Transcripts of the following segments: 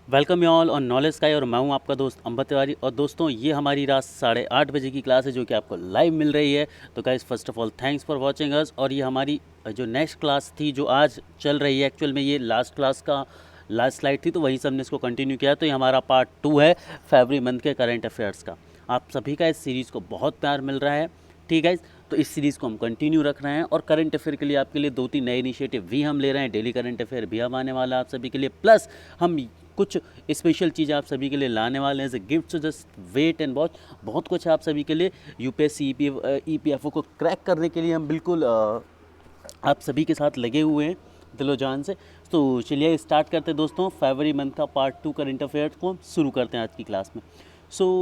Welcome you all on knowledge sky और मैं हूं आपका दोस्त अंबा तिवारी। और दोस्तों ये हमारी रात 8:30 बजे की क्लास है जो कि आपको लाइव मिल रही है। तो guys first of all thanks for watching us. और ये हमारी जो नेक्स्ट क्लास थी जो आज चल रही है, एक्चुअल में ये लास्ट क्लास का लास्ट स्लाइड थी, तो वहीं से हमने इसको कंटिन्यू किया। तो ये हमारा पार्ट 2 है फरवरी मंथ के करंट अफेयर्स का। आप सभी का इस सीरीज़ को बहुत प्यार मिल रहा है, ठीक है। तो इस सीरीज़ को हम कंटिन्यू रख रहे हैं और करंट अफेयर के लिए आपके लिए 2-3 नए इनिशिएटिव भी हम ले रहे हैं। डेली करंट अफेयर भी हम आने वाला है आप सभी के लिए, प्लस हम कुछ स्पेशल चीज़ें आप सभी के लिए लाने वाले हैं as a gift. So just wait and watch, बहुत कुछ है आप सभी के लिए। यूपीएससी ईपीएफओ को क्रैक करने के लिए हम बिल्कुल आप सभी के साथ लगे हुए हैं दिलो जान से। तो चलिए स्टार्ट करते हैं दोस्तों, फरवरी मंथ का पार्ट 2 करंट अफेयर्स को हम शुरू करते हैं आज की क्लास में।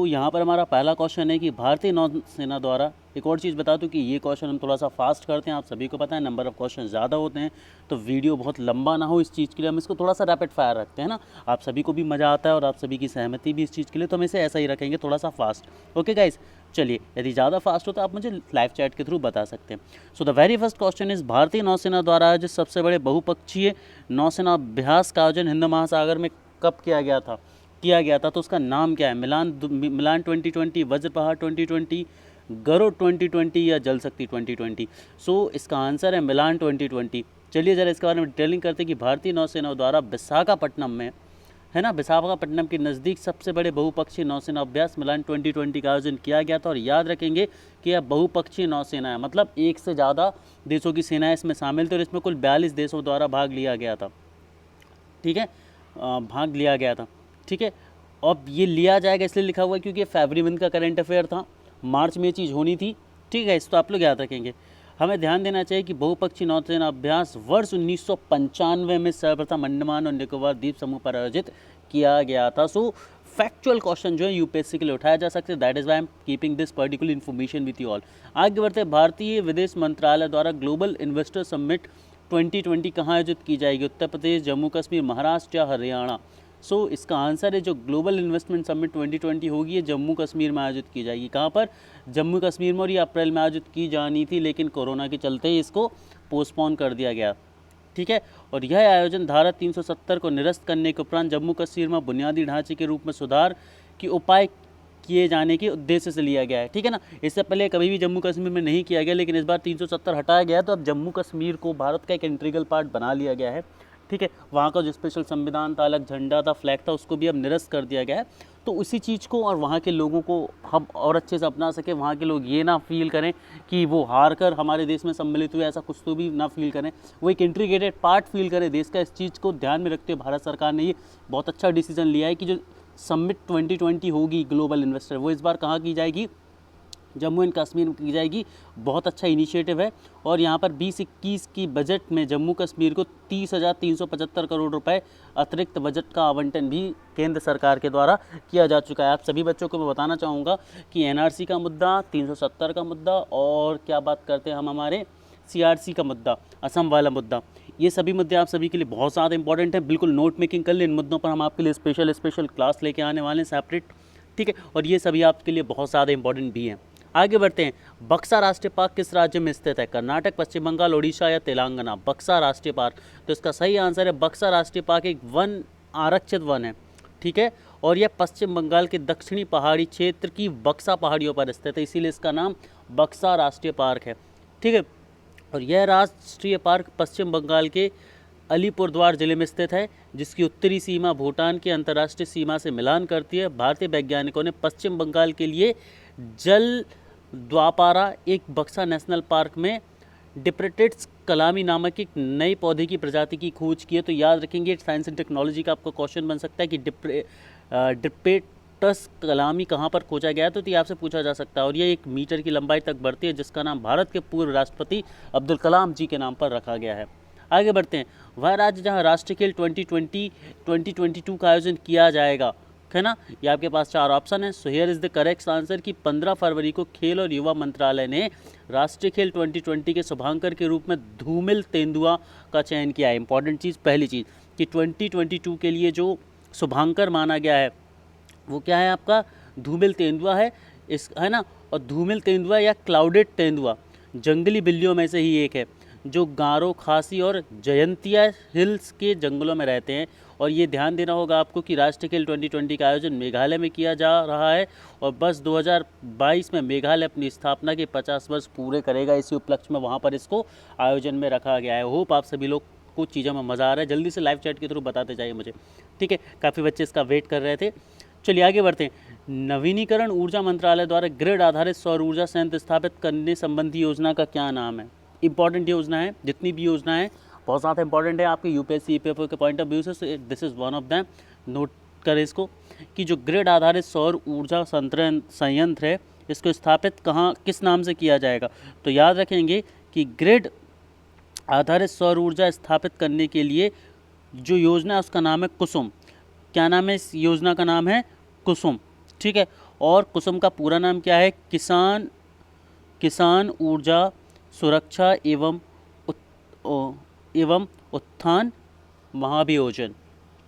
यहाँ पर हमारा पहला क्वेश्चन है कि भारतीय नौसेना द्वारा, एक और चीज़ बता दूं कि ये क्वेश्चन हम थोड़ा सा फास्ट करते हैं, आप सभी को पता है नंबर ऑफ़ क्वेश्चन ज़्यादा होते हैं तो वीडियो बहुत लंबा ना हो, इस चीज़ के लिए हम इसको थोड़ा सा रैपिड फायर रखते हैं ना। आप सभी को भी मज़ा आता है और आप सभी की सहमति भी इस चीज़ के लिए, तो हम इसे ऐसा ही रखेंगे थोड़ा सा फास्ट। ओके गाइज, चलिए यदि ज़्यादा फास्ट हो तो आप मुझे लाइव चैट के थ्रू बता सकते हैं। So the very first question is, भारतीय नौसेना द्वारा आयोजित सबसे बड़े बहुपक्षीय नौसेना अभ्यास का आयोजन हिंद महासागर में कब किया गया था? तो उसका नाम क्या है? मिलान 2020, वज्रपहाड़ 2020, गरुड़ 2020 या जल शक्ति 2020? इसका आंसर है मिलान 2020। चलिए ज़रा इसके बारे में डिटेलिंग करते हैं कि भारतीय नौसेना द्वारा विशाखापट्टनम में, है ना, विशाखापट्टनम के नज़दीक सबसे बड़े बहुपक्षीय नौसेना अभ्यास मिलान 2020 का आयोजन किया गया था। और याद रखेंगे कि यह बहुपक्षीय नौसेना है, मतलब एक से ज़्यादा देशों की सेनाएं इसमें शामिल थी और इसमें कुल 42 देशों द्वारा भाग लिया गया था, ठीक है, भाग लिया गया था, ठीक है। अब ये लिया जाएगा इसलिए लिखा हुआ है क्योंकि ये फरवरी मंथ का करंट अफेयर था, मार्च में ये चीज़ होनी थी, ठीक है। इस तो आप लोग याद रखेंगे। हमें ध्यान देना चाहिए कि बहुपक्षीय नौसेना अभ्यास वर्ष 1995 में सर्वप्रथम अंडमान और निकोबार द्वीप समूह पर आयोजित किया गया था। फैक्चुअल क्वेश्चन जो है यूपीएससी के लिए उठाया जा सकते हैं, that is why I'm keeping this particular information with you all. आगे बढ़ते हैं, भारतीय विदेश मंत्रालय द्वारा ग्लोबल इन्वेस्टर समिट 2020 कहाँ आयोजित की जाएगी? उत्तर प्रदेश, जम्मू कश्मीर, महाराष्ट्र या हरियाणा? इसका आंसर है जो ग्लोबल इन्वेस्टमेंट समिट 2020 होगी ये जम्मू कश्मीर में आयोजित की जाएगी। कहाँ पर? जम्मू कश्मीर में। और ये अप्रैल में आयोजित की जानी थी लेकिन कोरोना के चलते ही इसको पोस्टपोन कर दिया गया, ठीक है। और यह आयोजन धारा 370 को निरस्त करने के उपरांत जम्मू कश्मीर में बुनियादी ढांचे के रूप में सुधार के उपाय किए जाने के उद्देश्य से लिया गया है, ठीक है ना। इससे पहले कभी भी जम्मू कश्मीर में नहीं किया गया, लेकिन इस बार 370 हटाया गया, तो अब जम्मू कश्मीर को भारत का एक इंटीग्रल पार्ट बना लिया गया है, ठीक है। वहाँ का जो स्पेशल संविधान था, अलग झंडा था, फ्लैग था, उसको भी अब निरस्त कर दिया गया है। तो उसी चीज़ को और वहाँ के लोगों को हम और अच्छे से अपना सके, वहाँ के लोग ये ना फील करें कि वो हार कर हमारे देश में सम्मिलित हुए, ऐसा कुछ तो भी ना फील करें, वो एक इंटीग्रेटेड पार्ट फील करें देश का। इस चीज़ को ध्यान में रखते हुए भारत सरकार ने ये बहुत अच्छा डिसीजन लिया है कि जो समिट 2020 होगी ग्लोबल इन्वेस्टर, वो इस बार कहाँ की जाएगी? जम्मू एंड कश्मीर में की जाएगी। बहुत अच्छा इनिशिएटिव है। और यहाँ पर 2021 की बजट में जम्मू कश्मीर को 30,375 करोड़ रुपए अतिरिक्त बजट का आवंटन भी केंद्र सरकार के द्वारा किया जा चुका है। आप सभी बच्चों को मैं बताना चाहूँगा कि एनआरसी का मुद्दा, 370 का मुद्दा, और क्या बात करते हैं हम हमारे सीआरसी का मुद्दा, असम वाला मुद्दा, ये सभी मुद्दे आप सभी के लिए बहुत ज़्यादा इंपॉर्टेंट है। बिल्कुल नोट मेकिंग कर लें, इन मुद्दों पर हम आपके लिए स्पेशल क्लास लेके आने वाले हैं सेपरेट, ठीक है। और ये सभी आपके लिए बहुत ज़्यादा इंपॉर्टेंट भी हैं। आगे बढ़ते हैं, बक्सा राष्ट्रीय पार्क किस राज्य में स्थित है? कर्नाटक, पश्चिम बंगाल, ओडिशा या तेलंगाना? बक्सा राष्ट्रीय पार्क, तो इसका सही आंसर है बक्सा राष्ट्रीय पार्क एक वन आरक्षित वन है, ठीक है। और यह पश्चिम बंगाल के दक्षिणी पहाड़ी क्षेत्र की बक्सा पहाड़ियों पर स्थित है, इसीलिए इसका नाम बक्सा राष्ट्रीय पार्क है, ठीक है। और यह राष्ट्रीय पार्क पश्चिम बंगाल के अलीपुरद्वार जिले में स्थित है, जिसकी उत्तरी सीमा भूटान की अंतर्राष्ट्रीय सीमा से मिलान करती है। भारतीय वैज्ञानिकों ने पश्चिम बंगाल के लिए जल द्वापारा एक बक्सा नेशनल पार्क में डिप्रेटेट्स कलामी नामक एक नई पौधे की प्रजाति की खोज की है। तो याद रखेंगे, साइंस एंड टेक्नोलॉजी का आपको क्वेश्चन बन सकता है कि डिप्रेटस कलामी कहाँ पर खोजा गया है, तो ये आपसे पूछा जा सकता है। और ये 1 मीटर की लंबाई तक बढ़ती है, जिसका नाम भारत के पूर्व राष्ट्रपति अब्दुल कलाम जी के नाम पर रखा गया है। आगे बढ़ते हैं, वह राज्य जहाँ राष्ट्रीय खेल 2022 का आयोजन किया जाएगा, है ना। ये आपके पास 4 ऑप्शन है। So here is the correct answer कि 15 फरवरी को खेल और युवा मंत्रालय ने राष्ट्रीय खेल 2020 के शुभांकर के रूप में धूमिल तेंदुआ का चयन किया है। इंपॉर्टेंट चीज़, पहली चीज़ कि 2022 के लिए जो शुभांकर माना गया है वो क्या है? आपका धूमिल तेंदुआ है, इस, है ना। और धूमिल तेंदुआ या क्लाउडेड तेंदुआ जंगली बिल्लियों में से ही एक है, जो गारो, खासी और जयंतिया हिल्स के जंगलों में रहते हैं। और ये ध्यान देना होगा आपको कि राष्ट्रीय खेल 2020 का आयोजन मेघालय में किया जा रहा है और बस 2022 में मेघालय अपनी स्थापना के 50 वर्ष पूरे करेगा। इसी उपलक्ष्य में वहाँ पर इसको आयोजन में रखा गया है। होप आप सभी लोग को चीज़ों में मज़ा आ रहा है। जल्दी से लाइव चैट के थ्रू बताते जाइए मुझे, ठीक है। काफ़ी बच्चे इसका वेट कर रहे थे। चलिए आगे बढ़ते हैं। नवीनीकरण ऊर्जा मंत्रालय द्वारा ग्रिड आधारित सौर ऊर्जा संयंत्र स्थापित करने संबंधी योजना का क्या नाम है? इंपॉर्टेंट योजना है, जितनी भी योजना है बहुत ज़्यादा इंपॉर्टेंट है आपके यूपीएससी ईपीएफओ के पॉइंट ऑफ व्यू से। This is one of them, note करें इसको, कि जो ग्रिड आधारित सौर ऊर्जा संयंत्र है इसको स्थापित कहाँ, किस नाम से किया जाएगा? तो याद रखेंगे कि ग्रिड आधारित सौर ऊर्जा स्थापित करने के लिए जो योजना है उसका नाम है कुसुम। क्या नाम है इस योजना का? नाम है कुसुम, ठीक है। और कुसुम का पूरा नाम क्या है? किसान ऊर्जा सुरक्षा एवं उत्थान महाभियोजन,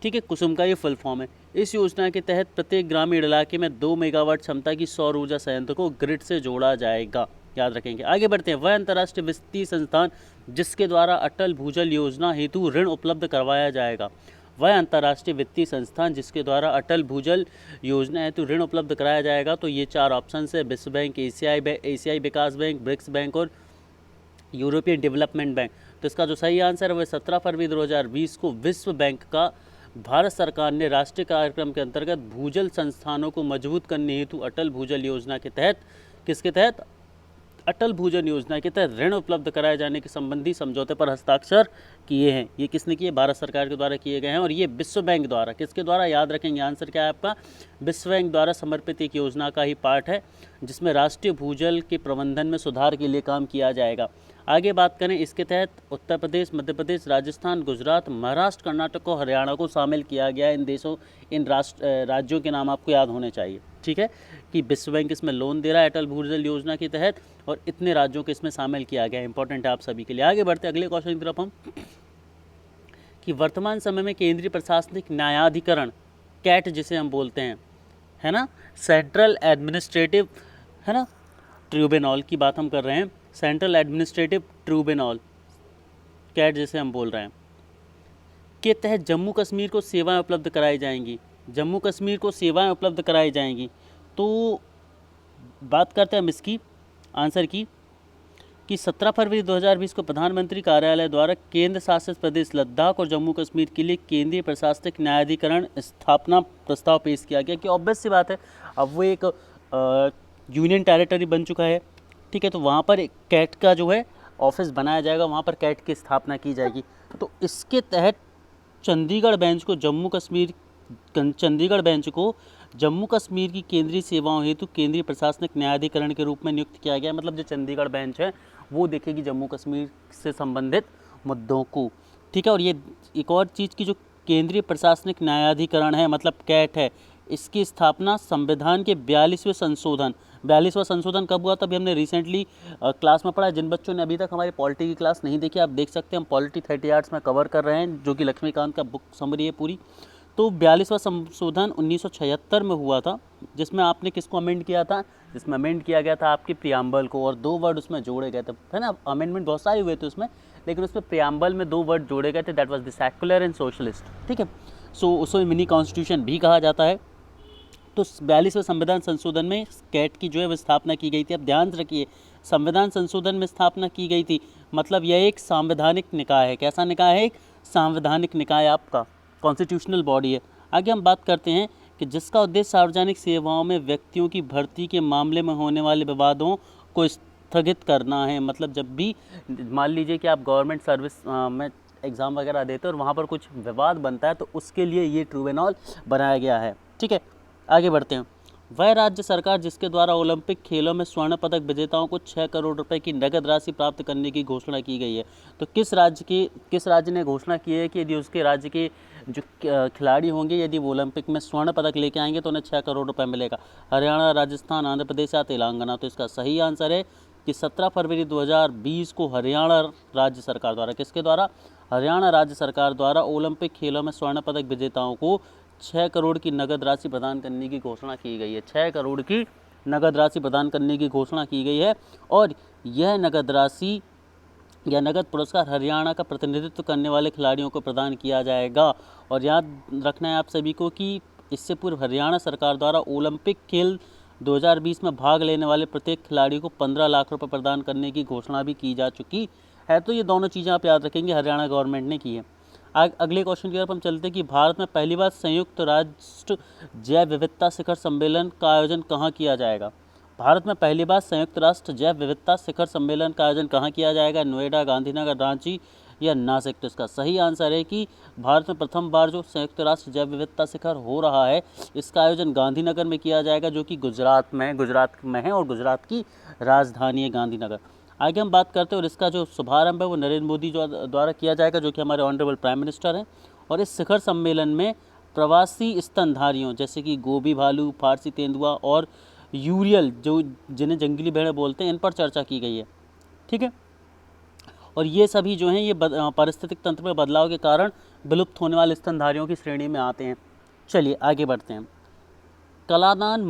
ठीक है। कुसुम का ये फुल फॉर्म है। इस योजना के तहत प्रत्येक ग्रामीण इलाके में 2 मेगावाट क्षमता की सौर ऊर्जा संयंत्र को ग्रिड से जोड़ा जाएगा, याद रखेंगे। आगे बढ़ते हैं। वह अंतर्राष्ट्रीय वित्तीय संस्थान जिसके द्वारा अटल भूजल योजना हेतु ऋण उपलब्ध करवाया जाएगा। वह अंतर्राष्ट्रीय वित्तीय संस्थान जिसके द्वारा अटल भूजल योजना हेतु ऋण उपलब्ध कराया जाएगा। तो ये 4 ऑप्शन है: विश्व बैंक, एशियाई विकास बैंक, ब्रिक्स बैंक और यूरोपियन डेवलपमेंट बैंक। तो इसका जो सही आंसर है वह 17 फरवरी 2020 को विश्व बैंक का भारत सरकार ने राष्ट्रीय कार्यक्रम के अंतर्गत भूजल संस्थानों को मजबूत करने हेतु अटल भूजल योजना के तहत, किसके तहत? अटल भूजल योजना के तहत ऋण उपलब्ध कराए जाने के संबंधी समझौते पर हस्ताक्षर किए हैं। ये किसने किए? भारत सरकार के द्वारा किए गए हैं। और ये विश्व बैंक द्वारा, किसके द्वारा? याद रखेंगे आंसर क्या है आपका, विश्व बैंक द्वारा समर्पित एक योजना का ही पार्ट है जिसमें राष्ट्रीय भूजल के प्रबंधन में सुधार के लिए काम किया जाएगा। आगे बात करें, इसके तहत उत्तर प्रदेश, मध्य प्रदेश, राजस्थान, गुजरात, महाराष्ट्र, कर्नाटक और हरियाणा को शामिल किया गया है। इन राज्यों के नाम आपको याद होने चाहिए, ठीक है, कि विश्व बैंक इसमें लोन दे रहा है अटल भूजल योजना के तहत और इतने राज्यों को इसमें शामिल किया गया है। इंपॉर्टेंट है आप सभी के लिए। आगे बढ़ते अगले क्वेश्चन की तरफ हम, कि वर्तमान समय में केंद्रीय प्रशासनिक न्यायाधिकरण, कैट जिसे हम बोलते हैं, है ना, सेंट्रल एडमिनिस्ट्रेटिव, है ना, ट्रिब्यूनल की बात हम कर रहे हैं, सेंट्रल एडमिनिस्ट्रेटिव ट्रिब्यूनल, कैट जिसे हम बोल रहे हैं, के तहत जम्मू कश्मीर को सेवाएं उपलब्ध कराई जाएंगी। जम्मू कश्मीर को सेवाएं उपलब्ध कराई जाएंगी। तो बात करते हैं हम इसकी आंसर की, कि 17 फरवरी 2020 को प्रधानमंत्री कार्यालय द्वारा केंद्र शासित प्रदेश लद्दाख और जम्मू कश्मीर के लिए केंद्रीय प्रशासनिक न्यायाधिकरण स्थापना प्रस्ताव पेश किया गया। कि ऑब्वियस सी बात है, अब वो एक यूनियन टेरिटरी बन चुका है, ठीक है। तो वहाँ पर एक कैट का जो है ऑफिस बनाया जाएगा, वहाँ पर कैट की स्थापना की जाएगी। तो इसके तहत चंडीगढ़ बेंच को जम्मू कश्मीर की केंद्रीय सेवाओं हेतु केंद्रीय प्रशासनिक न्यायाधिकरण के रूप में नियुक्त किया गया। मतलब जो चंडीगढ़ बेंच है वो देखेगी जम्मू कश्मीर से संबंधित मुद्दों को, ठीक है। और ये एक और चीज़ की, जो केंद्रीय प्रशासनिक न्यायाधिकरण है मतलब कैट है, इसकी स्थापना संविधान के 42वां संशोधन कब हुआ था? अभी हमने रिसेंटली क्लास में पढ़ा। जिन बच्चों ने अभी तक हमारी पॉलिटी की क्लास नहीं देखी, आप देख सकते हैं, हम पॉलिटी 30 आर्ट्स में कवर कर रहे हैं, जो कि लक्ष्मीकांत का बुक समरी है पूरी। तो 42वां संशोधन 1976 में हुआ था, जिसमें आपने किसको अमेंड किया था? जिसमें अमेंड किया गया था आपके प्रियम्बल को, और 2 वर्ड उसमें जोड़े गए थे, है ना। अमेंडमेंट बहुत सारे हुए थे उसमें, लेकिन उसमें प्रियम्बल में 2 वर्ड जोड़े गए थे, that was the secular and socialist, ठीक है। सो उसे मिनी कॉन्स्टिट्यूशन भी कहा जाता है। तो 42वें संविधान संशोधन में कैट की जो है वो स्थापना की गई थी। अब ध्यान रखिए, संविधान संशोधन में स्थापना की गई थी, मतलब यह एक संवैधानिक निकाय है। कैसा निकाय है? एक संवैधानिक निकाय आपका कॉन्स्टिट्यूशनल बॉडी है। आगे हम बात करते हैं कि जिसका उद्देश्य सार्वजनिक सेवाओं में व्यक्तियों की भर्ती के मामले में होने वाले विवादों को स्थगित करना है। मतलब जब भी मान लीजिए कि आप गवर्नमेंट सर्विस में एग्ज़ाम वगैरह देते हो और वहाँ पर कुछ विवाद बनता है, तो उसके लिए ये ट्रिब्यूनल बनाया गया है, ठीक है। आगे बढ़ते हैं। वह राज्य सरकार जिसके द्वारा ओलंपिक खेलों में स्वर्ण पदक विजेताओं को 6 करोड़ रुपए की नगद राशि प्राप्त करने की घोषणा की गई है। तो किस राज्य ने घोषणा की है कि यदि उसके राज्य के जो खिलाड़ी होंगे, यदि वो ओलंपिक में स्वर्ण पदक लेके आएंगे तो उन्हें 6 करोड़ रुपए मिलेगा? हरियाणा, राजस्थान, आंध्र प्रदेश या तेलंगाना? तो इसका सही आंसर है कि 17 फरवरी 2020 को हरियाणा राज्य सरकार द्वारा, किसके द्वारा? हरियाणा राज्य सरकार द्वारा ओलंपिक खेलों में स्वर्ण पदक विजेताओं को 6 करोड़ की नगद राशि प्रदान करने की घोषणा की गई है। 6 करोड़ की नगद राशि प्रदान करने की घोषणा की गई है। और यह नगद राशि या नगद पुरस्कार हरियाणा का प्रतिनिधित्व करने वाले खिलाड़ियों को प्रदान किया जाएगा। और याद रखना है आप सभी को कि इससे पूर्व हरियाणा सरकार द्वारा ओलंपिक खेल 2020 में भाग लेने वाले प्रत्येक खिलाड़ी को 15 लाख रुपए प्रदान करने की घोषणा भी की जा चुकी है। तो ये दोनों चीज़ें आप याद रखेंगे, हरियाणा गवर्नमेंट ने की है। अगले क्वेश्चन की तरफ हम चलते हैं कि भारत में पहली बार संयुक्त राष्ट्र जैव विविधता शिखर सम्मेलन का आयोजन कहाँ किया जाएगा। भारत में पहली बार संयुक्त राष्ट्र जैव विविधता शिखर सम्मेलन का आयोजन कहाँ किया जाएगा। नोएडा, गांधीनगर, रांची या नासिक। तो इसका सही आंसर है कि भारत में प्रथम बार जो संयुक्त राष्ट्र जैव विविधता शिखर हो रहा है, इसका आयोजन गांधीनगर में किया जाएगा, जो कि गुजरात में है और गुजरात की राजधानी है गांधीनगर। आगे हम बात करते हैं और इसका जो शुभारंभ है वो नरेंद्र मोदी द्वारा किया जाएगा, जो कि हमारे ऑनरेबल प्राइम मिनिस्टर हैं। और इस शिखर सम्मेलन में प्रवासी स्तनधारियों जैसे कि गोभी भालू, फारसी तेंदुआ और यूरियल, जो जिन्हें जंगली भेड़ें बोलते हैं, इन पर चर्चा की गई है। ठीक है, और ये सभी जो हैं ये पारिस्थितिक तंत्र में बदलाव के कारण विलुप्त होने वाले स्तनधारियों की श्रेणी में आते हैं। चलिए आगे बढ़ते हैं। Kaladan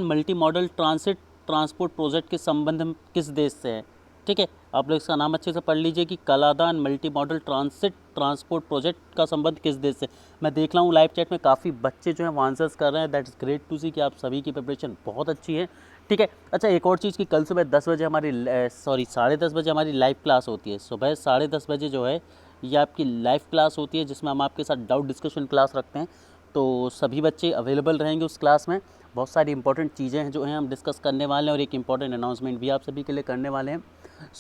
multi modal transport project के संबंध में किस देश से है। ठीक है, आप लोग इसका नाम अच्छे से पढ़ लीजिए कि Kaladan multi modal transport project का संबंध किस देश से। मैं देख रहा हूँ लाइव चैट में काफ़ी बच्चे जो हैं वो आंसर्स कर रहे हैं। दैट इज़ ग्रेट टू सी कि आप सभी की प्रिपरेशन बहुत अच्छी है। ठीक है, अच्छा एक और चीज़ कि कल सुबह 10 बजे हमारी 10:30 बजे हमारी लाइव क्लास होती है। सुबह 10:30 बजे जो है ये आपकी लाइव क्लास होती है, जिसमें हम आपके साथ डाउट डिस्कशन क्लास रखते हैं। तो सभी बच्चे अवेलेबल रहेंगे उस क्लास में। बहुत सारी इंपॉर्टेंट चीज़ें हैं जो हैं हम डिस्कस करने वाले हैं और एक इंपॉर्टेंट अनाउंसमेंट भी आप सभी के लिए करने वाले हैं।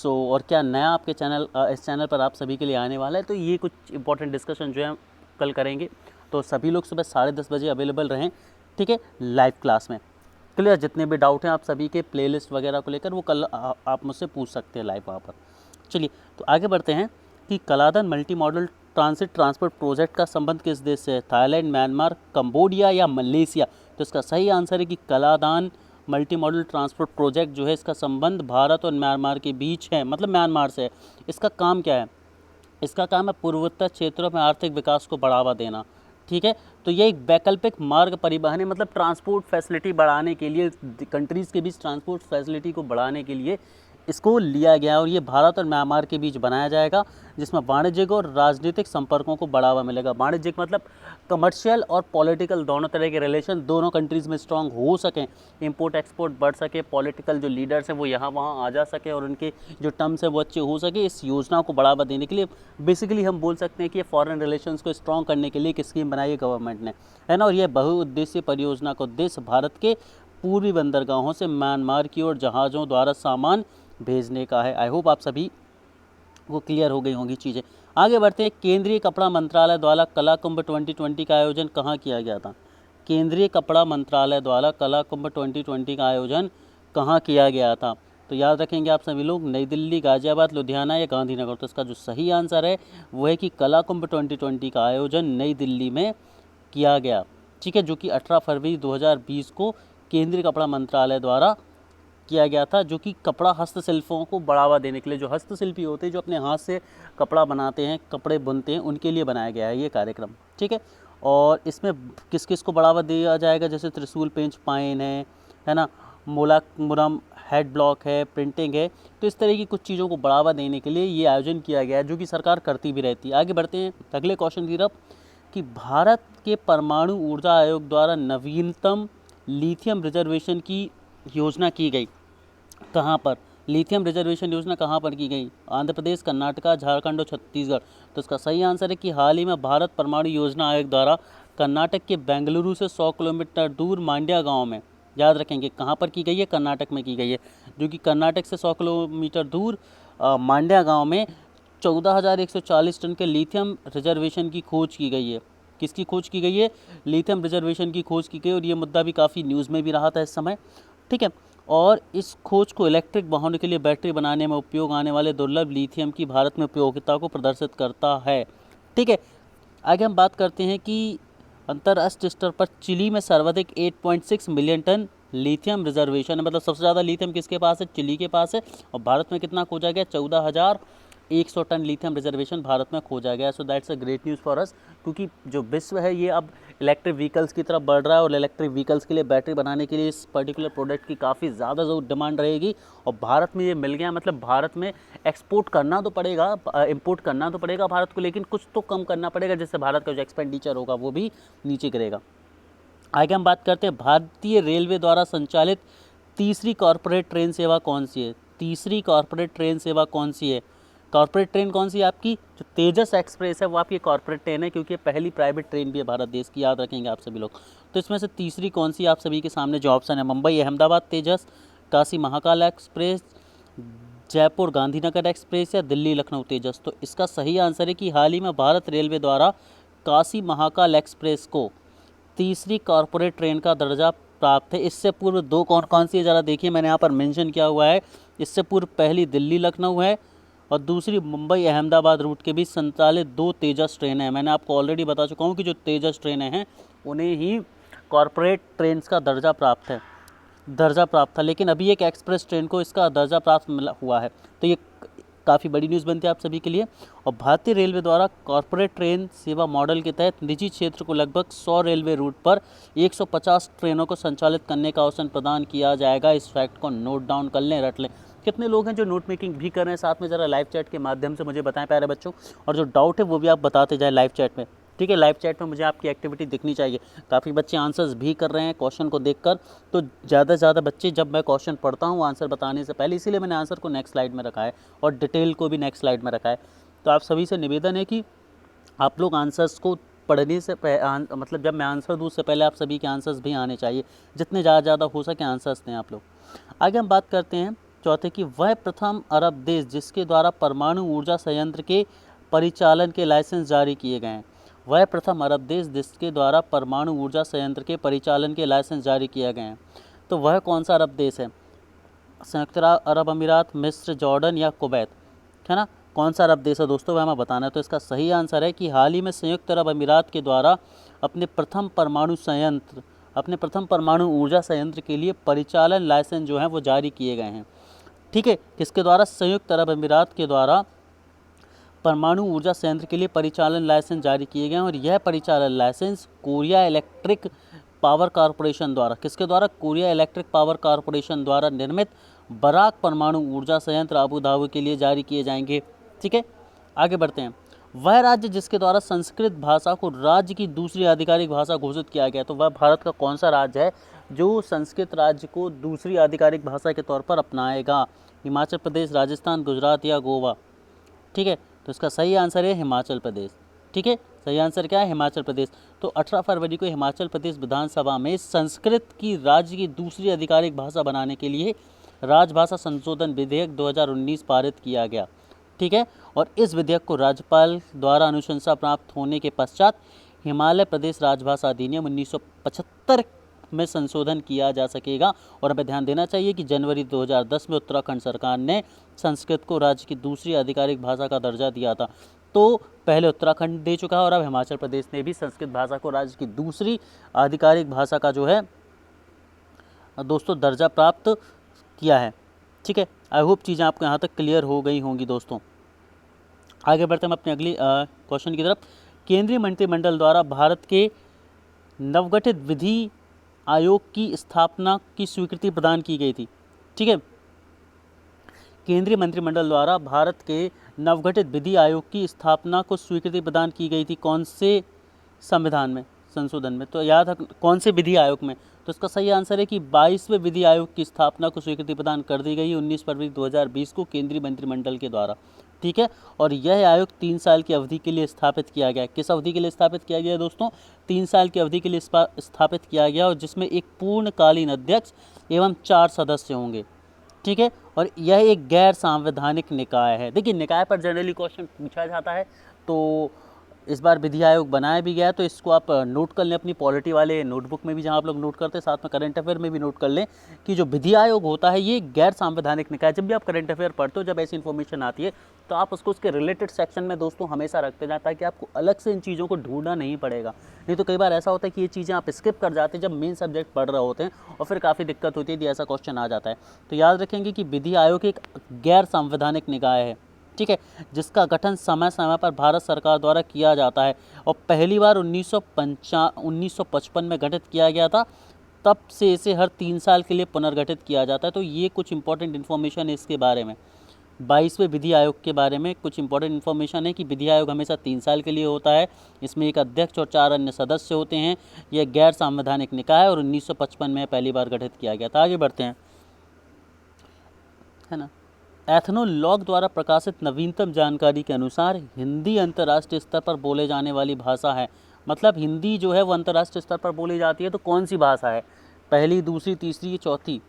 और क्या नया आपके इस चैनल पर आप सभी के लिए आने वाला है, तो ये कुछ इंपॉर्टेंट डिस्कशन जो है कल करेंगे। तो सभी लोग सुबह 10:30 बजे अवेलेबल रहें। ठीक है, लाइव क्लास में। क्लियर, जितने भी डाउट हैं आप सभी के प्लेलिस्ट वगैरह को लेकर वो कल आप मुझसे पूछ सकते हैं लाइव वहाँ पर। चलिए तो आगे बढ़ते हैं कि Kaladan multi modal transport project का संबंध किस देश से है। थाईलैंड, म्यांमार, कंबोडिया या मलेशिया। तो इसका सही आंसर है कि Kaladan multi modal transport project जो है इसका संबंध भारत और म्यांमार के बीच है, मतलब म्यांमार से है। इसका काम क्या है, इसका काम है पूर्वोत्तर क्षेत्रों में आर्थिक विकास को बढ़ावा देना। ठीक है, तो ये एक वैकल्पिक मार्ग परिवहन है, मतलब ट्रांसपोर्ट फैसिलिटी बढ़ाने के लिए, कंट्रीज़ के बीच ट्रांसपोर्ट फैसिलिटी को बढ़ाने के लिए इसको लिया गया और ये भारत और म्यांमार के बीच बनाया जाएगा, जिसमें वाणिज्यिक और राजनीतिक संपर्कों को बढ़ावा मिलेगा। वाणिज्यिक मतलब कमर्शियल और पॉलिटिकल दोनों तरह के रिलेशन दोनों कंट्रीज़ में स्ट्रांग हो सकें, इंपोर्ट एक्सपोर्ट बढ़ सके, पॉलिटिकल जो लीडर्स हैं वो यहाँ वहाँ आ जा सके और उनके जो टर्म्स हैं वो अच्छे हो सके। इस योजना को बढ़ावा देने के लिए बेसिकली हम बोल सकते हैं कि ये फॉरेन रिलेशंस को स्ट्रॉन्ग करने के लिए एक स्कीम बनाई है गवर्नमेंट ने, है ना। और यह बहुउद्देशीय परियोजना का उद्देश्य भारत के पूर्वी बंदरगाहों से म्यांमार की ओर जहाज़ों द्वारा सामान भेजने का है। आई होप आप सभी को क्लियर हो गई होंगी चीज़ें। आगे बढ़ते हैं। केंद्रीय कपड़ा मंत्रालय द्वारा कला कुंभ 2020 का आयोजन कहाँ किया गया था। केंद्रीय कपड़ा मंत्रालय द्वारा कला कुंभ 2020 का आयोजन कहाँ किया गया था। तो याद रखेंगे आप सभी लोग, नई दिल्ली, गाजियाबाद, लुधियाना या गांधीनगर। तो इसका जो सही आंसर है वो है कि कला कुंभ 2020 का आयोजन नई दिल्ली में किया गया। ठीक है, जो कि 18 फरवरी 2020 को केंद्रीय कपड़ा मंत्रालय द्वारा किया गया था, जो कि कपड़ा हस्तशिल्पों को बढ़ावा देने के लिए, जो हस्तशिल्पी होते हैं जो अपने हाथ से कपड़ा बनाते हैं, कपड़े बुनते हैं, उनके लिए बनाया गया है ये कार्यक्रम। ठीक है, और इसमें किस किस को बढ़ावा दिया जाएगा, जैसे त्रिशूल पेंच पाइन है ना, मुरम हेड ब्लॉक है, प्रिंटिंग है। तो इस तरह की कुछ चीज़ों को बढ़ावा देने के लिए ये आयोजन किया गया है, जो कि सरकार करती भी रहती है। आगे बढ़ते हैं अगले क्वेश्चन की तरफ कि भारत के परमाणु ऊर्जा आयोग द्वारा नवीनतम लिथियम रिजर्वेशन की योजना की गई कहाँ पर। लिथियम रिजर्वेशन योजना कहाँ पर की गई। आंध्र प्रदेश, कर्नाटका, झारखंड और छत्तीसगढ़। तो इसका सही आंसर है कि हाल ही में भारत परमाणु योजना आयोग द्वारा कर्नाटक के बेंगलुरु से 100 किलोमीटर दूर मांड्या गांव में, याद रखेंगे कहाँ पर की गई है, कर्नाटक में की गई है, जो कि कर्नाटक से 100 किलोमीटर दूर मांड्या गाँव में 14,140 टन के लिथियम रिजर्वेशन की खोज की गई है। किसकी खोज की गई है, लिथियम रिजर्वेशन की खोज की गई। और ये मुद्दा भी काफ़ी न्यूज़ में भी रहा था इस समय। ठीक है, और इस खोज को इलेक्ट्रिक वाहनों के लिए बैटरी बनाने में उपयोग आने वाले दुर्लभ लिथियम की भारत में उपयोगिता को प्रदर्शित करता है। ठीक है, आगे हम बात करते हैं कि अंतर्राष्ट्रीय स्तर पर चिली में सर्वाधिक 8.6 मिलियन टन लिथियम रिजर्वेशन है, मतलब सबसे ज़्यादा लिथियम किसके पास है, चिली के पास है। और भारत में कितना खोजा गया, 14,100 टन लिथियम रिजर्वेशन भारत में खोजा गया। So that's a great news for us, क्योंकि जो विश्व है ये अब इलेक्ट्रिक व्हीकल्स की तरफ बढ़ रहा है और इलेक्ट्रिक व्हीकल्स के लिए बैटरी बनाने के लिए इस पर्टिकुलर प्रोडक्ट की काफ़ी ज़्यादा जो डिमांड रहेगी। और भारत में ये मिल गया, मतलब भारत में एक्सपोर्ट करना तो पड़ेगा, इंपोर्ट करना तो पड़ेगा भारत को, लेकिन कुछ तो कम करना पड़ेगा, जिससे भारत का जो एक्सपेंडिचर होगा वो भी नीचे गिरेगा। आगे हम बात करते हैं, भारतीय रेलवे द्वारा संचालित तीसरी कॉर्पोरेट ट्रेन सेवा कौन सी है? तीसरी कॉर्पोरेट ट्रेन सेवा कौन सी है? कॉर्पोरेट ट्रेन कौन सी है आपकी? जो तेजस एक्सप्रेस है वो आपकी कॉर्पोरेट ट्रेन है, क्योंकि ये पहली प्राइवेट ट्रेन भी है भारत देश की, याद रखेंगे आप सभी लोग। तो इसमें से तीसरी कौन सी? आप सभी के सामने जो ऑप्शन है, मुंबई अहमदाबाद तेजस, काशी महाकाल एक्सप्रेस, जयपुर गांधीनगर एक्सप्रेस या दिल्ली लखनऊ तेजस। तो इसका सही आंसर है कि हाल ही में भारत रेलवे द्वारा काशी महाकाल एक्सप्रेस को तीसरी कॉर्पोरेट ट्रेन का दर्जा प्राप्त है। इससे पूर्व दो कौन कौन सी है ज़रा देखिए, मैंने यहाँ पर मेंशन किया हुआ है। इससे पूर्व पहली दिल्ली लखनऊ है और दूसरी मुंबई अहमदाबाद रूट के बीच संचालित 2 तेजस ट्रेनें हैं। मैंने आपको ऑलरेडी बता चुका हूँ कि जो तेजस ट्रेनें हैं उन्हें ही कॉर्पोरेट ट्रेन्स का दर्जा प्राप्त था, लेकिन अभी एक एक्सप्रेस ट्रेन को इसका दर्जा प्राप्त मिला हुआ है। तो ये काफ़ी बड़ी न्यूज़ बनती है आप सभी के लिए। और भारतीय रेलवे द्वारा कॉर्पोरेट ट्रेन सेवा मॉडल के तहत निजी क्षेत्र को लगभग 100 रेलवे रूट पर 150 ट्रेनों को संचालित करने का अवसर प्रदान किया जाएगा। इस फैक्ट को नोट डाउन कर लें, रट लें। कितने लोग हैं जो नोट मेकिंग भी कर रहे हैं साथ में? ज़रा लाइव चैट के माध्यम से मुझे बताएं प्यारे बच्चों, और जो डाउट है वो भी आप बताते जाएँ लाइव चैट में, ठीक है? लाइव चैट में मुझे आपकी एक्टिविटी दिखनी चाहिए। काफ़ी बच्चे आंसर्स भी कर रहे हैं क्वेश्चन को देखकर, तो ज़्यादा से ज़्यादा बच्चे, जब मैं क्वेश्चन पढ़ता हूँ आंसर बताने से पहले, इसीलिए मैंने आंसर को नेक्स्ट स्लाइड में रखा है और डिटेल को भी नेक्स्ट स्लाइड में रखा है। तो आप सभी से निवेदन है कि आप लोग आंसर्स को पढ़ने से मतलब जब मैं आंसर दूँ उससे पहले आप सभी के आंसर्स भी आने चाहिए, जितने ज़्यादा हो सके आंसर्स दें आप लोग। आगे हम बात करते हैं चौथे की, वह प्रथम अरब देश जिसके द्वारा परमाणु ऊर्जा संयंत्र के परिचालन के लाइसेंस जारी किए गए हैं। वह प्रथम अरब देश जिसके द्वारा परमाणु ऊर्जा संयंत्र के परिचालन के लाइसेंस जारी किए गए हैं। तो वह कौन सा अरब देश है? संयुक्त अरब अमीरात, मिस्र, जॉर्डन या कुवैत, है ना? कौन सा अरब देश है दोस्तों, वह हमें बताना है। तो इसका सही आंसर है कि हाल ही में संयुक्त अरब अमीरात के द्वारा अपने प्रथम परमाणु ऊर्जा संयंत्र के लिए परिचालन लाइसेंस जो हैं वो जारी किए गए हैं, ठीक है? किसके द्वारा? संयुक्त अरब अमीरात के द्वारा परमाणु ऊर्जा संयंत्र के लिए परिचालन लाइसेंस जारी किए गए हैं। और यह परिचालन licence Korea Electric Power Corporation द्वारा, किसके द्वारा? कोरिया इलेक्ट्रिक पावर कॉरपोरेशन द्वारा निर्मित बराक परमाणु ऊर्जा संयंत्र अबू धाबी के लिए जारी किए जाएंगे, ठीक है? आगे बढ़ते हैं। वह राज्य जिसके द्वारा संस्कृत भाषा को राज्य की दूसरी आधिकारिक भाषा घोषित किया गया, तो वह भारत का कौन सा राज्य है जो संस्कृत राज्य को दूसरी आधिकारिक भाषा के तौर पर अपनाएगा? हिमाचल प्रदेश, राजस्थान, गुजरात या गोवा, ठीक है? तो इसका सही आंसर है हिमाचल प्रदेश, ठीक है? सही आंसर क्या है? हिमाचल प्रदेश। तो 18 फरवरी को हिमाचल प्रदेश विधानसभा में संस्कृत की राज्य की दूसरी आधिकारिक भाषा बनाने के लिए राजभाषा संशोधन विधेयक 2019 पारित किया गया, ठीक है? और इस विधेयक को राज्यपाल द्वारा अनुशंसा प्राप्त होने के पश्चात हिमाचल प्रदेश राजभाषा अधिनियम 1975 में संशोधन किया जा सकेगा। और हमें ध्यान देना चाहिए कि जनवरी 2010 में उत्तराखंड सरकार ने संस्कृत को राज्य की दूसरी आधिकारिक भाषा का दर्जा दिया था। तो पहले उत्तराखंड दे चुका है और अब हिमाचल प्रदेश ने भी संस्कृत भाषा को राज्य की दूसरी आधिकारिक भाषा का जो है दोस्तों दर्जा प्राप्त किया है, ठीक है? आई होप चीज़ें आपको यहाँ तक क्लियर हो गई होंगी दोस्तों। आगे बढ़ते हम अपने अगली क्वेश्चन की तरफ। केंद्रीय मंत्रिमंडल द्वारा भारत के नवगठित विधि आयोग की स्थापना की स्वीकृति प्रदान की गई थी, ठीक है? केंद्रीय मंत्रिमंडल द्वारा भारत के नवगठित विधि आयोग की स्थापना को स्वीकृति प्रदान की गई थी कौन से संविधान में, संशोधन में? तो याद है कौन से विधि आयोग में? तो इसका सही आंसर है कि 22वें विधि आयोग की स्थापना को स्वीकृति प्रदान कर दी गई 19 फरवरी 2020 को केंद्रीय मंत्रिमंडल के द्वारा, ठीक है? और यह आयोग 3 साल की अवधि के लिए स्थापित किया गया। किस अवधि के लिए स्थापित किया गया दोस्तों? 3 साल की अवधि के लिए स्थापित किया गया, और जिसमें एक पूर्णकालीन अध्यक्ष एवं 4 सदस्य होंगे, ठीक है? और यह एक गैर संवैधानिक निकाय है। देखिए, निकाय पर जनरली क्वेश्चन पूछा जाता है, तो इस बार विधि आयोग बनाया भी गया है, तो इसको आप नोट कर लें अपनी पॉलिटी वाले नोटबुक में भी, जहां आप लोग नोट करते हैं, साथ में करंट अफेयर में भी नोट कर लें कि जो विधि आयोग होता है ये गैर संवैधानिक निकाय। जब भी आप करंट अफेयर पढ़ते हो, जब ऐसी इन्फॉर्मेशन आती है, तो आप उसको उसके रिलेटेड सेक्शन में दोस्तों हमेशा रखते जाएं, ताकि आपको अलग से इन चीज़ों को ढूंढना नहीं पड़ेगा। नहीं तो कई बार ऐसा होता है कि ये चीज़ें आप स्किप कर जाते हैं जब मेन सब्जेक्ट पढ़ रहे होते हैं, और फिर काफ़ी दिक्कत होती है यदि ऐसा क्वेश्चन आ जाता है। तो याद रखेंगे कि विधि आयोग एक गैर संवैधानिक निकाय है, ठीक है, जिसका गठन समय समय पर भारत सरकार द्वारा किया जाता है और पहली बार 1955 में गठित किया गया था। तब से इसे हर 3 साल के लिए पुनर्गठित किया जाता है। तो ये कुछ इंपॉर्टेंट इन्फॉर्मेशन है इसके बारे में। 22वें विधि आयोग के बारे में कुछ इंपॉर्टेंट इन्फॉर्मेशन है कि विधि आयोग हमेशा 3 साल के लिए होता है। इसमें एक अध्यक्ष और 4 अन्य सदस्य होते हैं। यह गैर संवैधानिक निकाय है और 1955 में पहली बार गठित किया गया था। आगे बढ़ते हैं, है ना। एथनोलॉग द्वारा प्रकाशित नवीनतम जानकारी के अनुसार हिंदी अंतर्राष्ट्रीय स्तर पर बोले जाने वाली भाषा है। मतलब हिंदी जो है वो अंतर्राष्ट्रीय स्तर पर बोली जाती है। तो कौन सी भाषा है? पहली, दूसरी, तीसरी, चौथी?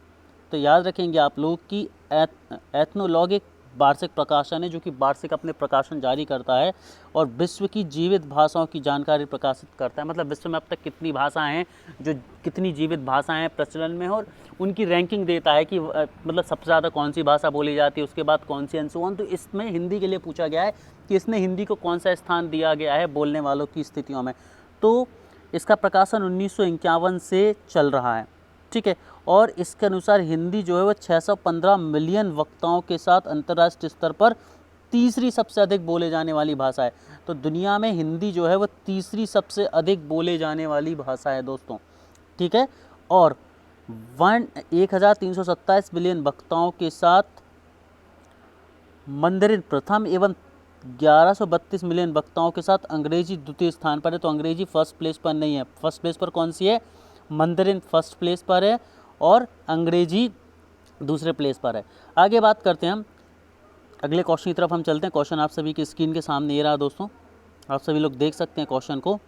तो याद रखेंगे आप लोग कि एथनोलॉग एक वार्षिक प्रकाशन है जो कि वार्षिक अपने प्रकाशन जारी करता है और विश्व की जीवित भाषाओं की जानकारी प्रकाशित करता है। मतलब विश्व में अब तक कितनी भाषाएं हैं, जो कितनी जीवित भाषाएं हैं प्रचलन में, और उनकी रैंकिंग देता है कि मतलब सबसे ज़्यादा कौन सी भाषा बोली जाती है, उसके बाद कौन सी, एंड सो ऑन। तो इसमें हिंदी के लिए पूछा गया है कि इसने हिंदी को कौन सा स्थान दिया गया है बोलने वालों की स्थितियों में। तो इसका प्रकाशन 1951 से चल रहा है, ठीक है। और इसके अनुसार हिंदी जो है वो 615 मिलियन वक्ताओं के साथ अंतर्राष्ट्रीय स्तर पर तीसरी सबसे अधिक बोले जाने वाली भाषा है। तो दुनिया में हिंदी जो है वो तीसरी सबसे अधिक बोले जाने वाली भाषा है दोस्तों, ठीक है। और 1327 मिलियन वक्ताओं के साथ मंdarin प्रथम एवं 1132 मिलियन वक्ताओं के साथ अंग्रेजी द्वितीय स्थान पर है। तो अंग्रेजी फर्स्ट प्लेस पर नहीं है। फर्स्ट प्लेस पर कौन सी है? मंdarin फर्स्ट प्लेस पर है और अंग्रेजी दूसरे प्लेस पर है। आगे बात करते हैं हम, अगले क्वेश्चन की तरफ हम चलते हैं। क्वेश्चन आप सभी की स्क्रीन के सामने ये रहा दोस्तों, आप सभी लोग देख सकते हैं क्वेश्चन को,